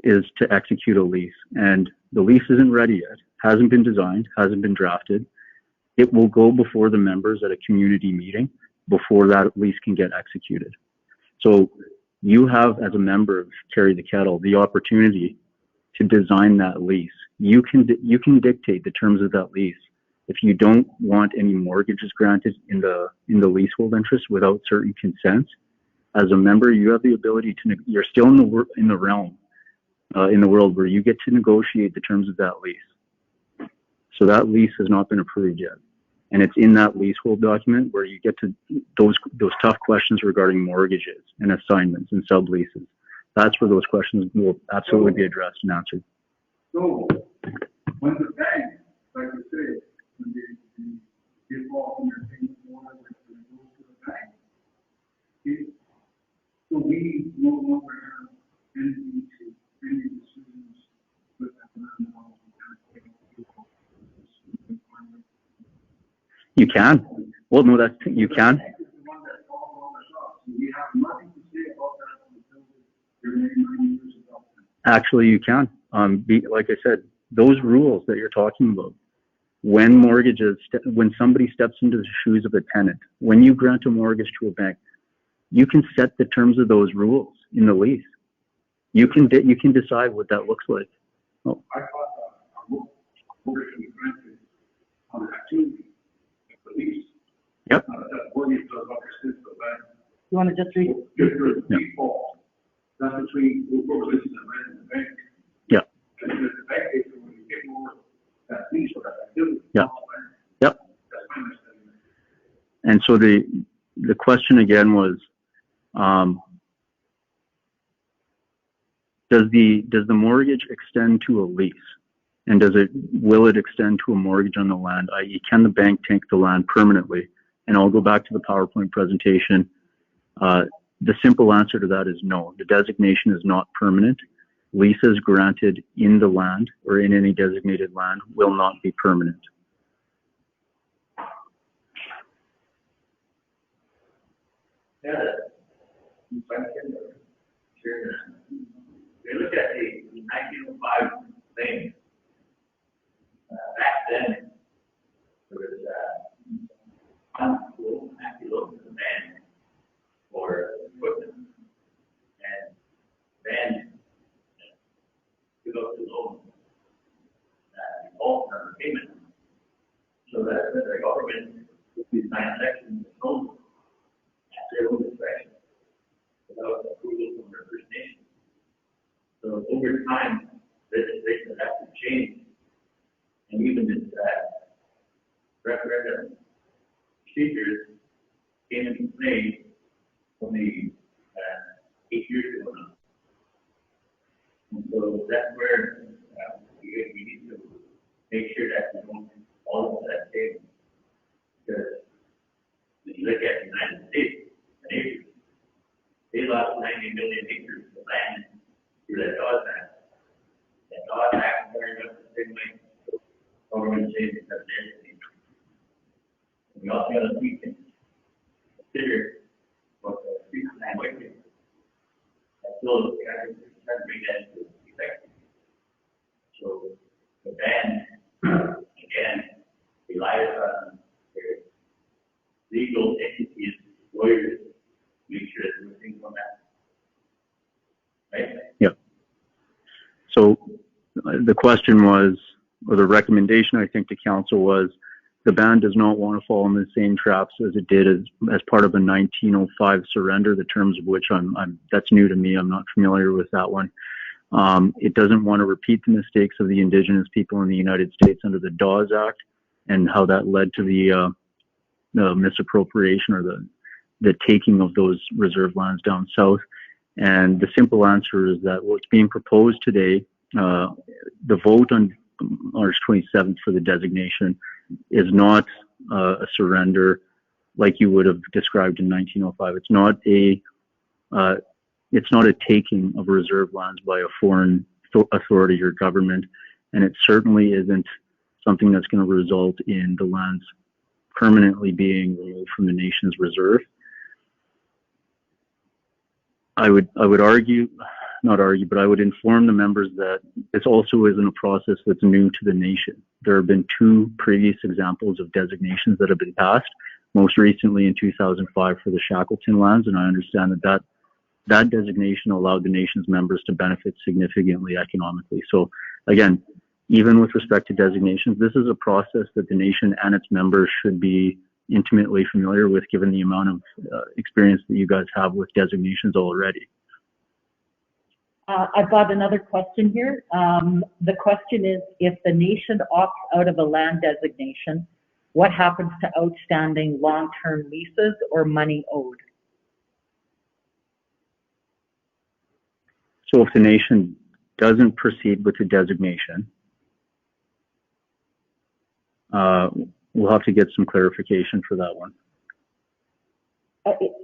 is to execute a lease. And the lease isn't ready yet, hasn't been designed, hasn't been drafted. It will go before the members at a community meeting before that lease can get executed. So you have, as a member of Carry the Kettle, the opportunity to design that lease. You can dictate the terms of that lease. If you don't want any mortgages granted in the leasehold interest without certain consents, as a member, you have the ability to. You're still in the realm, in the world where you get to negotiate the terms of that lease. So that lease has not been approved yet. And it's in that leasehold document where you get to those tough questions regarding mortgages and assignments and subleases. That's where those questions will absolutely be addressed and answered. So, when the bank, like you say, when they default on their payment order, when it goes to the bank, so we no longer have anything to, any decisions with that land. You can. Well, no, that's, you can. We have nothing to say about that until the remaining years of government. Actually, you can. Like I said, those rules that you're talking about, when mortgages, when somebody steps into the shoes of a tenant, when you grant a mortgage to a bank, you can set the terms of those rules in the lease. You can decide what that looks like. Oh. I thought our mortgage was granted on the activity of the lease. Yep. That mortgage does not exist to the bank. You want to just read? Just for the default, that's between what leases and rent in the bank. Yeah. And if the bank pays for when you take over that lease or that activity. Yeah. Yep. That's my understanding. And so the question again was, does the mortgage extend to a lease? And will it extend to a mortgage on the land, i.e. can the bank take the land permanently? And I'll go back to the PowerPoint presentation. The simple answer to that is no. The designation is not permanent. Leases granted in the land or in any designated land will not be permanent. Yeah, if I can share that. They look at the 1905 thing. Back then, there was anti-local demand for equipment, and then took up the loan, default on the payment, so that the government took these 9 sections of loans at their own discretion, without approval from their First Nation. So over time, legislation has to change, and even this referendum procedures came into play only 8 years ago now. And so that's where we need to make sure that we don't fall into that table. Because when you look at the United States and acres, they lost 90 million acres of land through that Dawes Act. That Dawes Act is very much the same way government savings have been. We also got to consider what the street plan might be. I still try to bring that into effect. So the ban, again, relies on their legal entities, lawyers, make sure that we're thinking on that. Right? Yeah. So the question was, or the recommendation I think to council was, the ban does not want to fall in the same traps as it did as part of a 1905 surrender, the terms of which that's new to me. I'm not familiar with that one. It doesn't want to repeat the mistakes of the Indigenous people in the United States under the Dawes Act and how that led to the misappropriation or the taking of those reserve lands down south. And the simple answer is that what's being proposed today, the vote on March 27th for the designation is not a surrender like you would have described in 1905. It's not a taking of reserve lands by a foreign authority or government, and it certainly isn't something that's going to result in the lands permanently being removed from the nation's reserve. I would argue, not argue, but I would inform the members that this also isn't a process that's new to the nation. There have been 2 previous examples of designations that have been passed, most recently in 2005 for the Shackleton lands, and I understand that designation allowed the nation's members to benefit significantly economically. So again, even with respect to designations, this is a process that the nation and its members should be intimately familiar with, given the amount of experience that you guys have with designations already. I've got another question here. The question is, if the nation opts out of a land designation, what happens to outstanding long-term leases or money owed? So if the nation doesn't proceed with the designation, we'll have to get some clarification for that one.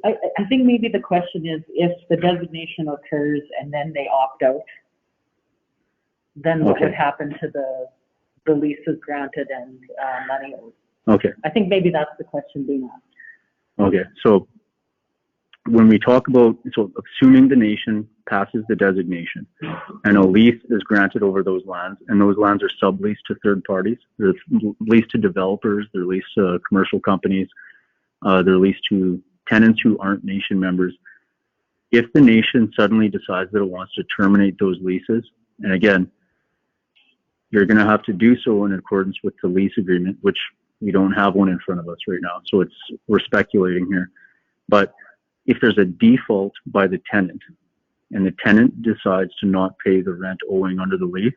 I think maybe the question is, if the designation occurs and then they opt out, then what would happen to the leases granted and money owed? Okay. I think maybe that's the question being asked. Okay. So when we talk about, so assuming the nation passes the designation and a lease is granted over those lands, and those lands are subleased to third parties, they're leased to developers, they're leased to commercial companies, they're leased to tenants who aren't nation members. If the nation suddenly decides that it wants to terminate those leases, and again, you're going to have to do so in accordance with the lease agreement, which we don't have one in front of us right now. So we're speculating here. But if there's a default by the tenant and the tenant decides to not pay the rent owing under the lease,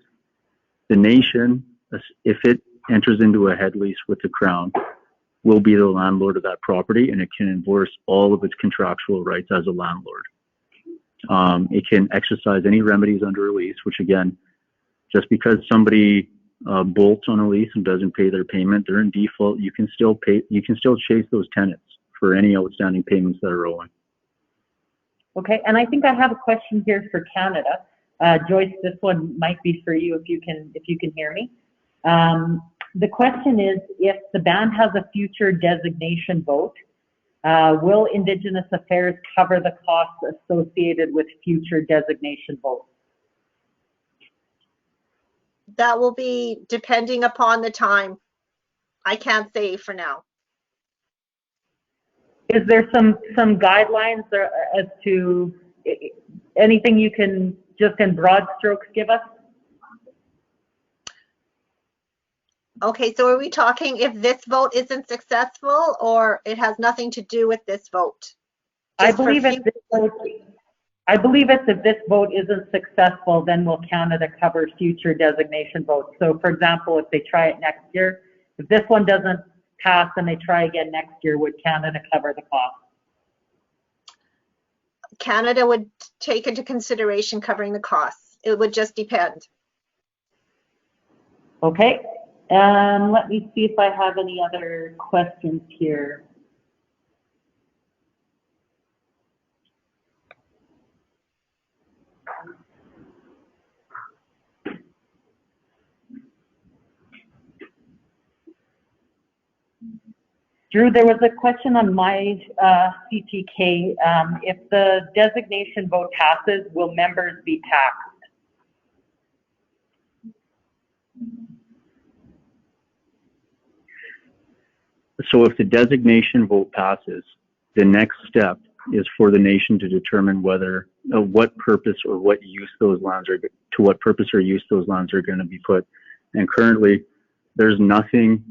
the nation, if it enters into a head lease with the Crown, will be the landlord of that property, and it can enforce all of its contractual rights as a landlord. It can exercise any remedies under a lease, which again, just because somebody bolts on a lease and doesn't pay their payment, they're in default. You can still pay. You can still chase those tenants for any outstanding payments that are owing. Okay, and I think I have a question here for Canada. Joyce, this one might be for you if you can hear me. The question is, if the band has a future designation vote, will Indigenous Affairs cover the costs associated with future designation votes? That will be depending upon the time. I can't say for now. Is there some guidelines as to anything you can just in broad strokes give us? Okay, so are we talking if this vote isn't successful, or it has nothing to do with this vote? I believe if this vote isn't successful, then will Canada cover future designation votes? So for example, if they try it next year, if this one doesn't pass and they try again next year, would Canada cover the cost? Canada would take into consideration covering the costs. It would just depend. Okay, let me see if I have any other questions here. Drew, there was a question on my CTK. If the designation vote passes, will members be taxed? So if the designation vote passes, the next step is for the nation to determine whether, what purpose or what use those lands are, to what purpose or use those lands are going to be put. And currently, there's nothing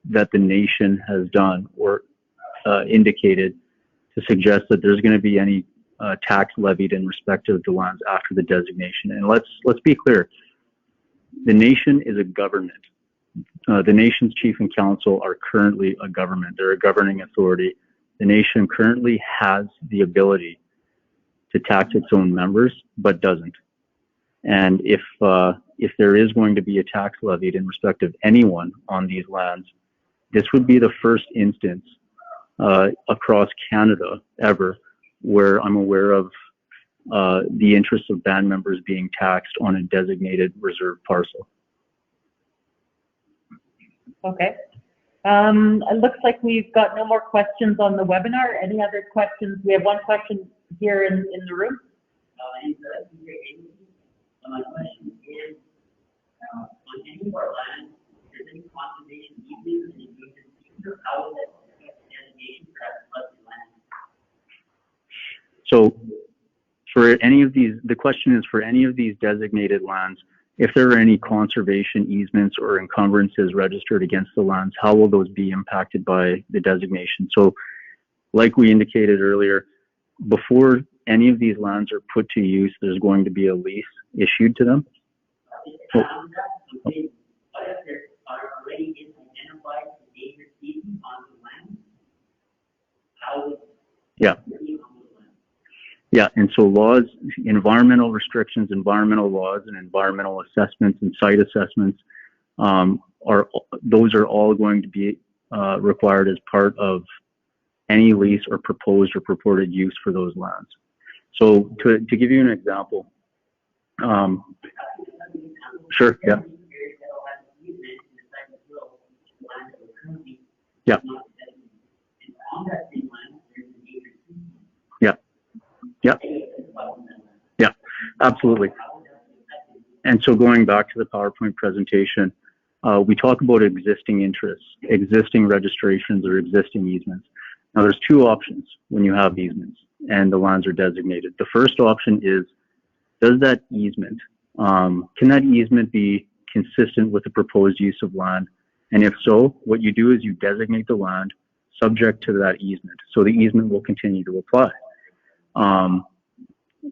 that the nation has done or indicated to suggest that there's going to be any tax levied in respect of the lands after the designation. And let's be clear, the nation is a government. The nation's chief and council are currently a government. They're a governing authority. The nation currently has the ability to tax its own members, but doesn't. And if there is going to be a tax levied in respect of anyone on these lands, this would be the first instance across Canada ever where I'm aware of the interests of band members being taxed on a designated reserve parcel. Okay. It looks like we've got no more questions on the webinar. Any other questions? We have one question here in the room. My question is, on any of our lands, is there any conservation easements and endangered species? How will that affect designation for that flooded land? So for any of these, the question is for any of these designated lands, if there are any conservation easements or encumbrances registered against the lands, how will those be impacted by the designation? So like we indicated earlier, before any of these lands are put to use, there's going to be a lease issued to them. What if there are already identified endangered species on the land? How would Yeah. Yeah, and so laws, environmental restrictions, environmental laws, and environmental assessments and site assessments those are all going to be required as part of any lease or proposed or purported use for those lands. So to give you an example, sure, yeah. Yeah. On that same line, there's an agency. Yeah. Yeah. Yeah. Absolutely. And so going back to the PowerPoint presentation, we talk about existing interests, existing registrations, or existing easements. Now, there's two options when you have easements and the lands are designated. The first option is, does that easement, can that easement be consistent with the proposed use of land? And if so, what you do is you designate the land subject to that easement. So the easement will continue to apply.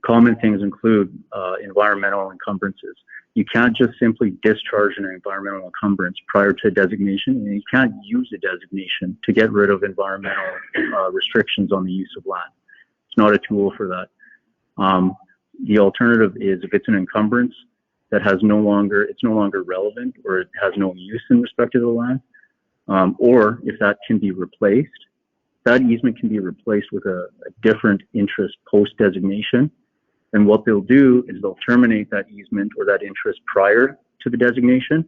Common things include environmental encumbrances. You can't just simply discharge an environmental encumbrance prior to designation, and you can't use a designation to get rid of environmental restrictions on the use of land. It's not a tool for that. The alternative is if it's an encumbrance that it's no longer relevant, or it has no use in respect to the land, or if that can be replaced, that easement can be replaced with a different interest post-designation. And what they'll do is they'll terminate that easement or that interest prior to the designation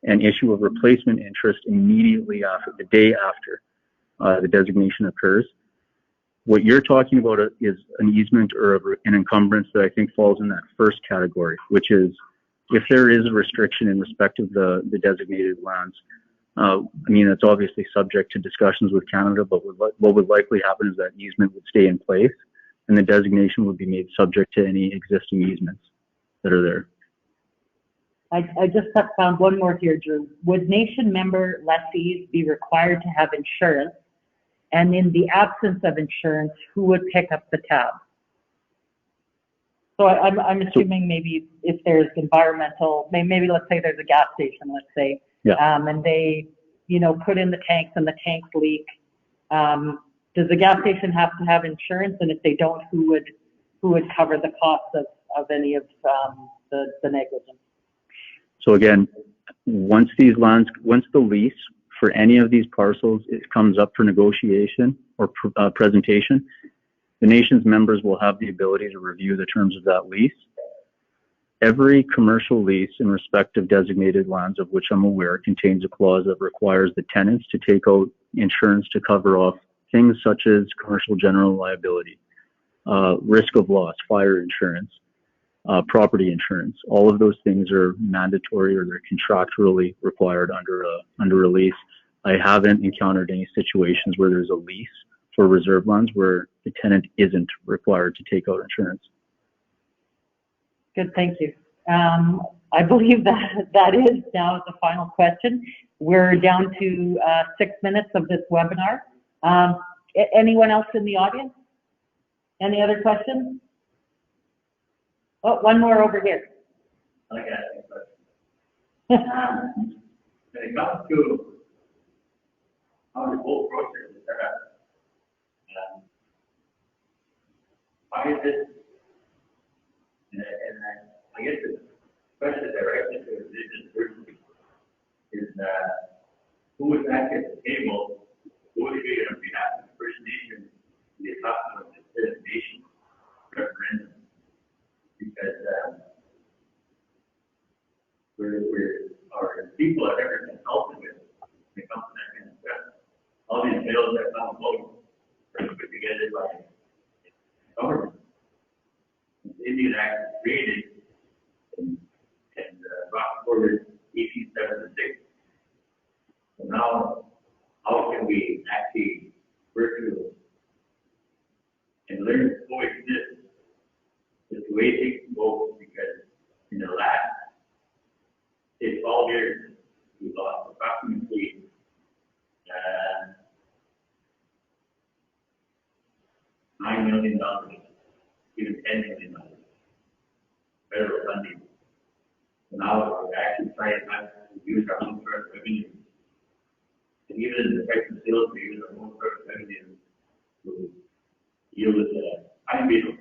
and issue a replacement interest immediately after, the day after the designation occurs. What you're talking about is an easement or an encumbrance that I think falls in that first category, which is if there is a restriction in respect of the designated lands. I mean, it's obviously subject to discussions with Canada, but what would likely happen is that easement would stay in place and the designation would be made subject to any existing easements that are there. I just have found one more here, Drew. Would nation member lessees be required to have insurance? And in the absence of insurance, who would pick up the tab? So I'm assuming maybe if there's environmental, maybe let's say there's a gas station, let's say, yeah. And they, put in the tanks and the tanks leak. Does the gas station have to have insurance? And if they don't, who would cover the cost of any of the negligence? So again, once the lease for any of these parcels, it comes up for negotiation or presentation, the nation's members will have the ability to review the terms of that lease. Every commercial lease in respect of designated lands, of which I'm aware, contains a clause that requires the tenants to take out insurance to cover off things such as commercial general liability, risk of loss, fire insurance, property insurance. All of those things are mandatory or they're contractually required under a lease. I haven't encountered any situations where there's a lease for reserve lands where the tenant isn't required to take out insurance. Good, thank you. I believe that is now the final question. We're down to 6 minutes of this webinar. Anyone else in the audience? Any other questions? Oh, one more over here. I got a question. When it comes to how the whole process is set up, why is it? And I guess the question directly to this person is who is back at the table? Who is going to be behalf of the First Nation? They're talking about the designation referendum because our people are never consulted with when it comes to that kind of stuff. All these bills that come about are put together by government. The Indian Act was created and brought forward 1876. So now, how can we actually work through and learn to coexist with the way things go? Because in the last 12 years, we lost approximately $9 million, even $10 million federal funding. So now we're actually trying not to use our own source revenue. And even in the price of sales, we use our own source revenue to yield high beetle.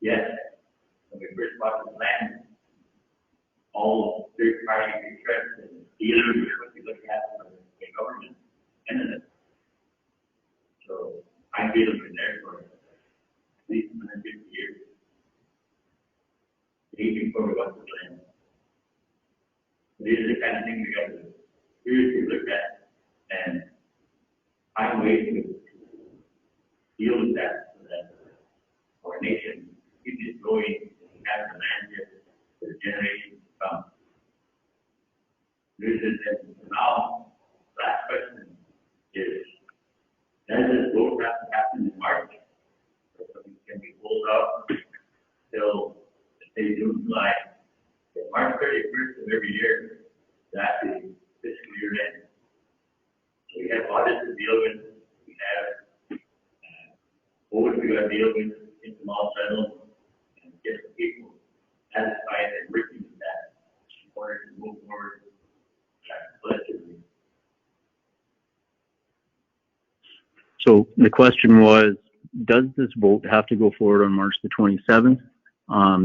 Yes, when we first bought the land, all third-party interests and dealers are what we look at for the government and it. So high beetle's been there for at least 150 years. Even before we got the land. These are the kind of things we got to seriously look at and find ways to deal with that so that our nation keeps growing and has the land here for the generations to come. Now, last question is, does this vote have to happen in March? Or can we hold up till, say, June, July? March 31st of every year, that is fiscal year end. So we have audits to deal with, we have audits we got to deal with, get them all settled, and get the people satisfied and working with that in order to move forward collectively. So the question was, does this vote have to go forward on March the 27th?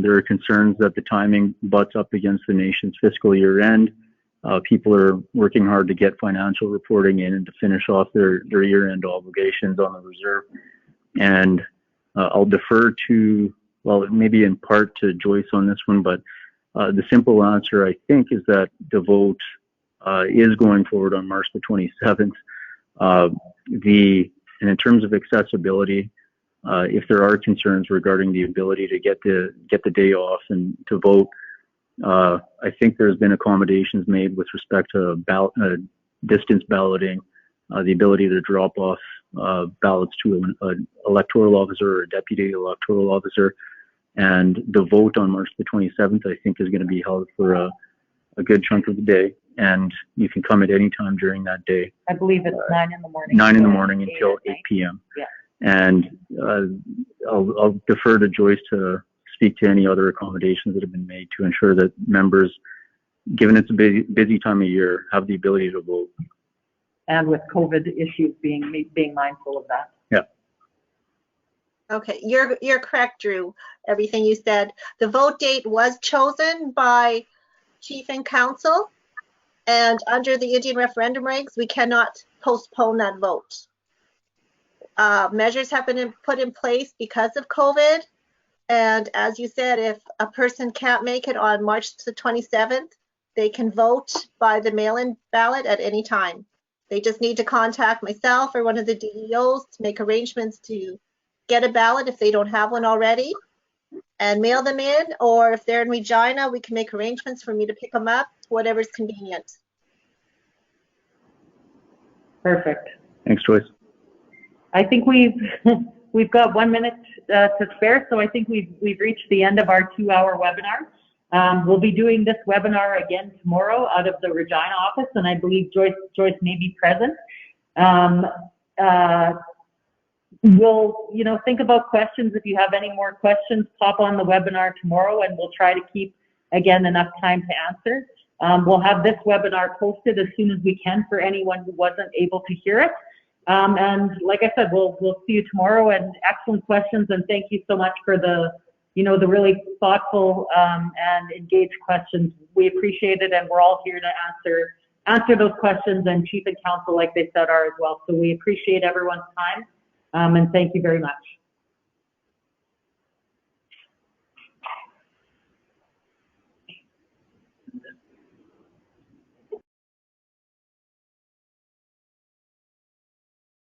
There are concerns that the timing butts up against the nation's fiscal year end. People are working hard to get financial reporting in and to finish off their year-end obligations on the reserve. And I'll defer to, well, maybe in part to Joyce on this one, but the simple answer, I think, is that the vote is going forward on March the 27th. And in terms of accessibility, if there are concerns regarding the ability to get the day off and to vote, I think there's been accommodations made with respect to distance balloting, the ability to drop off ballots to an electoral officer or a deputy electoral officer, and the vote on March the 27th, I think, is going to be held for a good chunk of the day, and you can come at any time during that day. I believe it's 9 in the morning. 9 in the morning until 8 p.m. Yeah. And I'll defer to Joyce to speak to any other accommodations that have been made to ensure that members, given it's a busy time of year, have the ability to vote. And with COVID issues, being mindful of that. Yeah. Okay, you're correct, Drew. Everything you said. The vote date was chosen by Chief and Council, and under the Indian referendum regs, we cannot postpone that vote. Measures have been put in place because of COVID, and as you said, if a person can't make it on March the 27th, they can vote by the mail-in ballot at any time. They just need to contact myself or one of the DEOs to make arrangements to get a ballot if they don't have one already and mail them in, or if they're in Regina, we can make arrangements for me to pick them up, whatever's convenient. Perfect. Thanks, Joyce. I think we've got 1 minute to spare, so I think we've reached the end of our 2-hour webinar. We'll be doing this webinar again tomorrow out of the Regina office, and I believe Joyce may be present. We'll, think about questions. If you have any more questions, pop on the webinar tomorrow, and we'll try to keep, again, enough time to answer. We'll have this webinar posted as soon as we can for anyone who wasn't able to hear it. And like I said, we'll see you tomorrow, and excellent questions, and thank you so much for the really thoughtful and engaged questions. We appreciate it, and we're all here to answer those questions, and Chief and Council, like they said, are as well. So we appreciate everyone's time, and thank you very much.